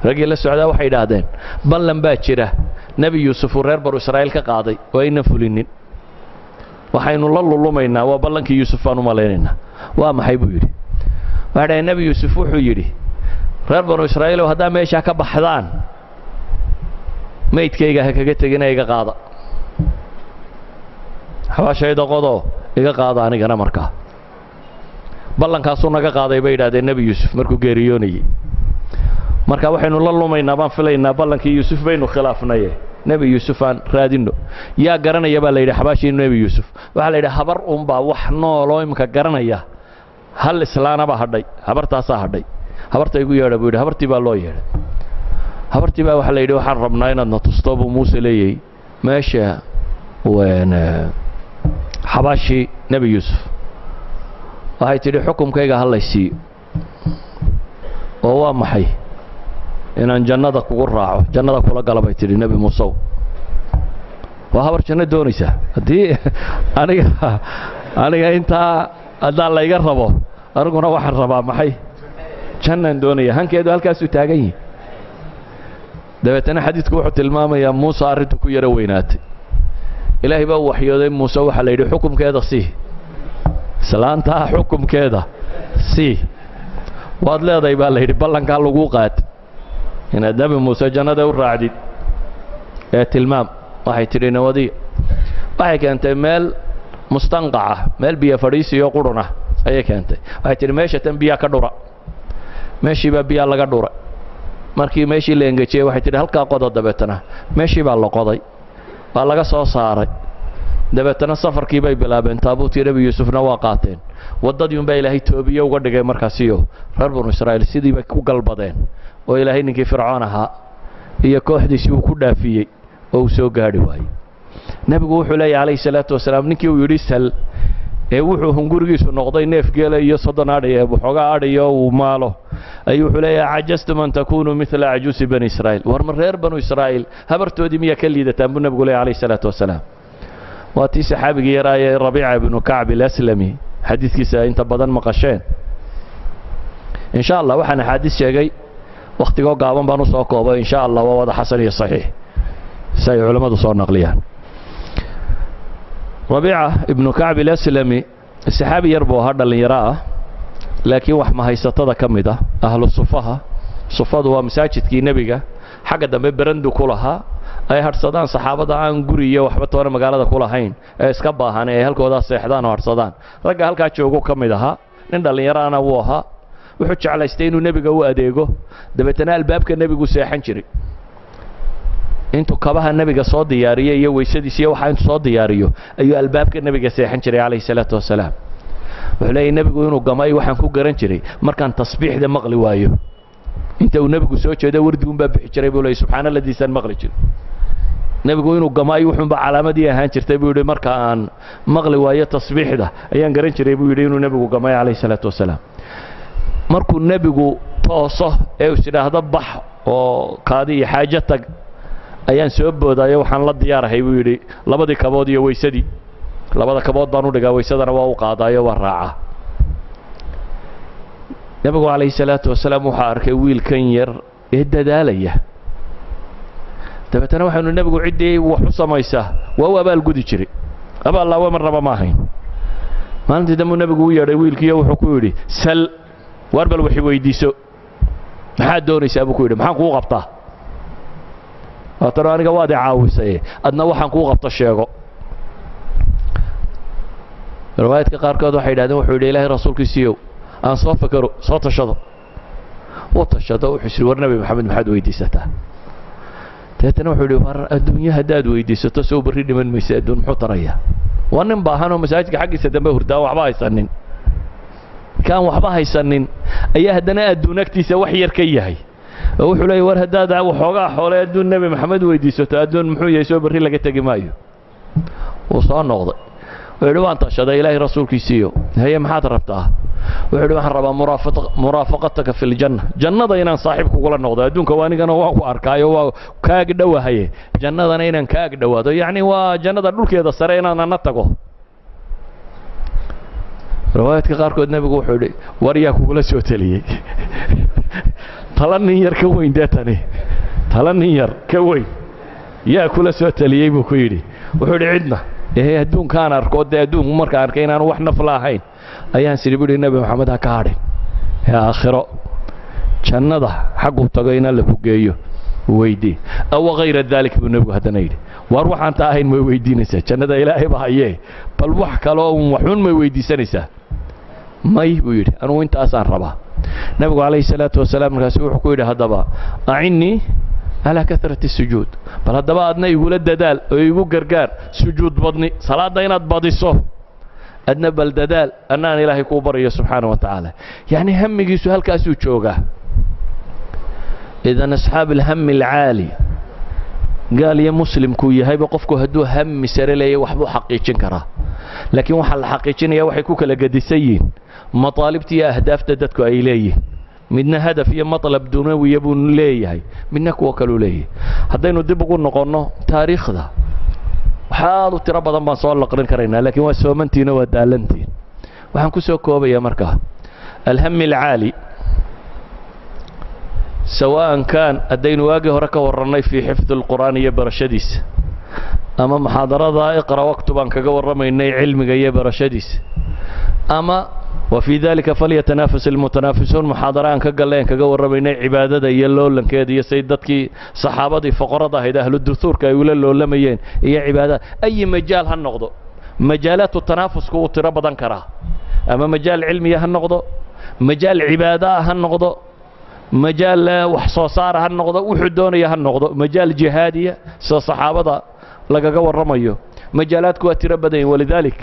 raggii la socdaa waxay idhaahdeen ballan baa jira nebi yuusuf uu reer banu israa'iil ka qaaday oo aynan fulinin waxaynu la lulumaynaa waa ballankii yuusuf baan u malaynaynaa waa maxay buu yidhi waxay dhahay nebi yuusuf wuxuu yidhi reer banu israa'iilow haddaa meeshaa ka baxdaan maydkayga ha kaga tegina iga qaada xabaashayda qodoo iga qaada anigana markaa ballankaasuu naga qaaday bay yidhahdeen nebi yuusuf markuu geeriyoonayey marka waxaynu la lumaynaa baan filaynaa ballankii yuusuf baynu khilaafnaye nebi yuusuf aan raadinno yaa garanaya baa la yidhi xabaashii nebi yuusuf waxaa la yidhi habar unbaa wax nooloo imika garanaya hal islaanaba hadhay habartaasaa hadhay habarta igu yeedha buu yidhi habartii baa loo yeedhay habartii baa waxaa la yidhi waxaan rabnaa inaadna tusto buu muuse leeyahay meesha xabaashii nebi yuusuf waxay tidhi xukumkayga hallaysiiyo oo waa maxay inaan jannada kugu raaco jannada kula gala bay tidhi nebi muusew waa habar janno doonaysaa haddii aniga intaa haddaan layga rabo aniguna waxaan rabaa maxay jannaan doonaya hankeedu halkaasuu taagan yihi dabeetana xadiidku wuxuu tilmaamayaa muuse arrintu ku yaro weynaatay ilaahay baa u waxyooday muuse waxaa la yidhi xukumkeeda sii islaantaa xukumkeeda sii waad leedahay baa la yidhi ballankaa laguu qaad inaad nebi muuse jannada u raacdid ee tilmaam waxay tidhi nawadiya waxay keentay meel mustanqaca meel biyo fadhiisiyo qurun ah ayay keentay waxay tidhi meesha tan biyaa ka dhura meeshii baa biyaa laga dhuray markii meeshii la engejiyey waxay tidhi halkaa qodo dabeetana meeshii baa la qoday waa laga soo saaray dabeetana safarkii bay bilaabeen taabuutii nebi yuusufna waa qaateen waddadii unbaa ilaahay toobiye uga dhigay markaasiyo reer banu israa'iil sidii bay ku galbadeen oo ilaahay ninkii fircoon ahaa iyo kooxdiisii uu ku dhaafiyey oo uu soo gaadhi waayey nebigu wuxuu leeyahy calayhi salaatu wasalaam ninkii uu yidhi sal ee wuxuu hungurigiisu noqday neef geela iyo 30 adhi ee waxoogaa adhiyo uu maalo ayuu wuxuu leeyahay cajastum an takunuu midla cajuusi bani israa'iil war ma reer banu israa'iil habartoodii miyaa ka liidataan buu nebigu leeyahy calayhi salaatu wasalaam waa tii saxaabigii yaraayee rabiica ibnu kacb alaslami xadiidkiisa inta badan maqasheen in sha allah waxaan axaadiis sheegay wakhtigoo gaaban baan u soo koobay in sha allah waa wada xasan iyo saxiix si ay culammadu soo naqliyaan rabiica ibnu kacb alaslami saxaabi yar buu ahaa dhallinyaro ah laakiin wax mahaysatada ka mid ah ahlu sufaha sufadu waa masaajidkii nebiga xagga dambe berandu ku lahaa ay hadhsadaan saxaabada aan guri iyo waxba toona magaalada ku lahayn ee iska baahan ee halkoodaa seexdaan oo hadhsadaan ragga halkaa joogu ka mid ahaa nin dhallinyaraana wuu ahaa wuxuu jeclaystay inuu nebiga u adeego dabeetana albaabka nebigu seexan jiray intuu kabaha nebiga soo diyaariyo iyo weysadiisa iyo waxa intuu soo diyaariyo ayuu albaabka nebiga seexan jiray calayhi salaatu wasalaam wuxuu leeyahay nebigu inuu gamay waxaan ku garan jiray markaan tasbiixda maqli waayo inta uu nebigu soo jeedo wardigun baa bixi jiray buu leeyahay subxaanalladiisaan maqli jiray nebigu inuu gamay wuxuunba calaamadii ahaan jirtay buu yidhi marka aan maqli waayo tasbiixda ayaan garan jiray buu yidhi inuu nebigu gamay calayhi salaatu wasalaam markuu nebigu tooso ee is idhaahdo bax oo kaadi iyo xaajo tag ayaan soo boodaayo waxaan la diyaarahay buu yidhi labadii kabood iyo weysadii labada kabood baan u dhigaa weysadana waa u qaadaayo waa raaca nebigu calayhi salaatu wasalaam waxaa arkay wiilkan yar ee dadaalaya dabeetana waxaanu nebigu ciddii wax u samaysaa waa u abaalgudi jiray abaallaawe mar raba ma ahayn maalintii dambuu nebigu u yeedhay wiilkiiyo wuxuu ku yidhi sal waar bal waxi weydiiso maxaad doonaysaa buu ku yidhi maxaan kuu qabtaa waatana aniga waad i caawisay adna waxaan kuu qabto sheego riwaayadka qaarkood waxay yidhahdeen wuxuu yidhi ilaahay rasuulkiisiiyow aan soo fakaro soo tashado u tashado wuxuu isiri war nabi maxamed maxaad weydiisataa deetana wuxuu yidhi war adduunya haddaad weydiisato soo barri dhiman maysa adduun muxuu tarayaa waa nin baahanoo masaajidka xaggiisa dambe hurdaa waxba haysanin kaan waxba haysanin ayaa haddana adduun agtiisa wax yar ka yahay oo wuxuu leeyahy war haddaad waxoogaa xoole adduun nabi maxamed weydiisato adduun muxuu yahay soo barri laga tegi maayo wuu soo noqday wuxuu yidhi waan tashaday ilaahay rasuulkiisiiyo haye maxaad rabtaa wuxuu yidhi waxaan rabaa muraafaqataka fi ljanna jannada inaan saaxiib kugula noqdo adduunka waa anigana waan ku arkaayo waa kaag dhowahaye jannadana inaan kaag dhowaado yacni waa jannada dhulkeeda sare inaanana tago riwaayadka qaarkood nebigu wuxuu yidhi war yaa kugula soo teliyey tala nin yar ka weyn dee tani tala nin yar ka weyn yaa kula soo teliyey buu ku yidhi wuxuu yidhi cidna adduunkaan arko dee adduunku markaan arkay inaanu wax nafla ahayn ayaan sidhi buhi nebi maxamed ha ka hadhin ee aakhiro jannada xagguu tago inaan la fogeeyo weydii aw hayra daalik buu nebigu haddana yidhi waar waxaan taa ahayn may weydiinaysaa jannada ilaahay ba hayee bal wax kaloo waxun may weydiisanaysaa may buu yidhi anugu intaasaan rabaa nebigu calayhi salaatu wasalaam markaasi wuxuu ku yidhi haddaba acinnii على كثرة السجود بل هذا أدنى يقول الددال ويقول قرقار سجود بدني صلاة دينات بديصه أدنى بالددال أن إلهي كوبر سبحانه وتعالى يعني هم يجيسو هالكاسو تشوقه إذا أصحاب الهم العالي قال يا مسلم كوي هاي بقفكو هدو هم سر لي وحبو حقيقين كرا لكن وحل حقيقين يا وحي كوكا لقديسيين مطالبتي يا أهداف تدتكو إليه midna hadaf iyo matlab dunawiya buu leeyahay midna kuwa kale leeyahay haddaynu dib ugu noqonno taariikhda waxaad u tiro badan baan soo laqrin karaynaa laakiin waa soomantiina waa daalantiin waxaan ku soo koobayaa markaa alham alcaali sawaan kaan haddaynu waagii hore ka warrannay fii xifdi alqur'aan iyo barashadiisa ama muxaadarada iqra waqtu baan kaga warramaynay cilmiga iyo barashadiisa ama وفي ذلك فليتنافس المتنافسون محاضران كقلين كقور ربينا عبادة يلولن كذي سيدتك صحابتي فقرضة هيدا أهل الدثور كيقولون لولميين هي عبادة أي مجال هالنقض مجالات التنافس قوة ربضا كراه أما مجال علمي هالنقض مجال عبادة هالنقض مجال وحصوصار هالنقض وحدونية هالنقض مجال جهادية صحابة لقى قور رميو مجالات قوة ربضا ولذلك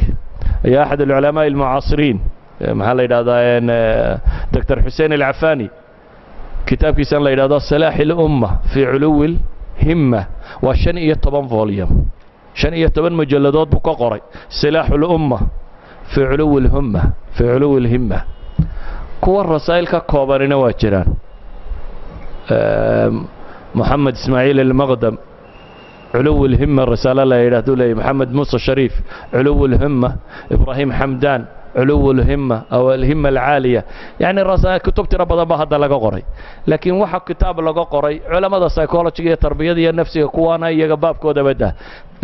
يا أحد العلماء المعاصرين محل إلى دكتور حسين العفاني كتاب كيسان إلى صلاح الأمة في علو الهمة والشنئية طبعا فوليوم شنئية طبعا مجلدات بقري سلاح الأمة في علو الهمة في علو الهمة كور رسائل ككوبرين واجران محمد إسماعيل المقدم علو الهمة الرسالة لا إلى محمد موسى الشريف علو الهمة إبراهيم حمدان علو الهمة أو الهمة العالية يعني الرسائل كتبت ربضا بهذا لقى قري لكن واحد كتاب لقى قري علماء السيكولوجية التربية النفسية كوانا يقباب كودا بدا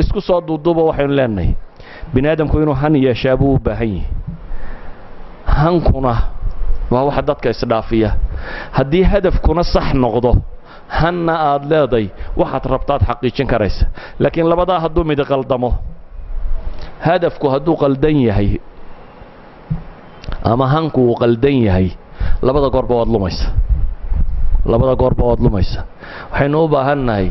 اسكو صاد الضوبة وحين لاني بني آدم كوينو هن يشابوه بهي هنكونا وهو حددك إسرافية هدي هدف كونا صح نقضه هن آدلادي واحد ربطات حقيقين كريس لكن لبدا هدو ميد قلدمه هدفكو هدو قلدين يهي ama hanku uu qaldan yahay labada goorba waad lumaysa waxaynu u baahannahay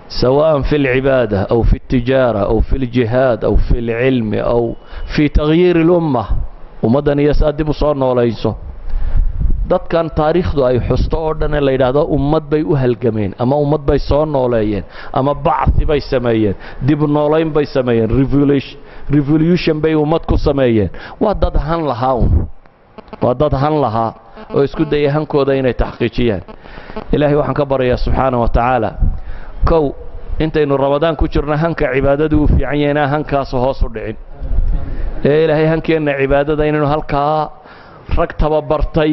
سواء في العبادة أو في التجارة أو في الجهاد أو في العلم أو في تغيير الأمة ومدن يسادب صورنا ولا ينسو dad kan taariikhdu ay xusto oo dhan la yiraahdo ummad bay u halgameen ama ummad bay soo nooleeyeen ama bacthi bay sameeyeen dib nooleyn bay sameeyeen revolution bay ummad ku sameeyeen waa dad han lahaa oo isku dayay hankooda inay taxqiijiyaan ilaahay waxaan ka baryaa subxaanahu wa ta'ala kow intaynu ramadaan ku jirna hanka cibaadadu u fiican yahay hankaas hoos u dhicin ilaahay hankeena cibaadada inaynu halkaa rag tababartay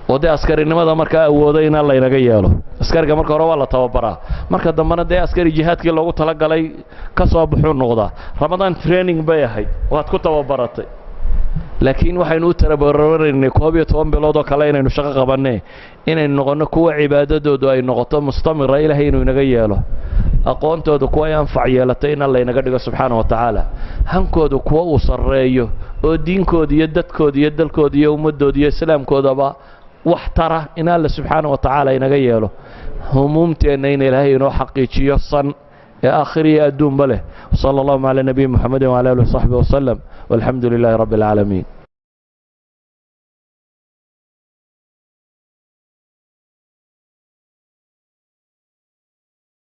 ودي عسكري نمدا marka awooday in la inaga yeelo askariga marka hore waa la tababaraa marka dambana de askari jihaadkii loogu tala galay ka soo baxo noqda Ramadan training bay ahayd waad ku tababaratay laakiin waxaynu u tarabararaynay 12 bilood oo kale inaynu shaqo qabanay inaynu noqono kuwa cibaadadoodu ay noqoto mustamira ilaahay inuu inaga yeelo aqoontooda kuwa ay anfac yeelatay in alla inaga dhigo subxaanahu wa tacaala hankooda kuwa uu sarreeyo oo diinkooda iyo dadkooda iyo dalkooda iyo ummadooda iyo islaamkoodaba wax tara in alla subxaanahu wa tacaala inaga yeelo همومتنا إن إلهي نو حقيقي صن يا آخري أدوم بله صلى الله على نبي محمد وعلى آله وصحبه وسلم والحمد لله رب العالمين.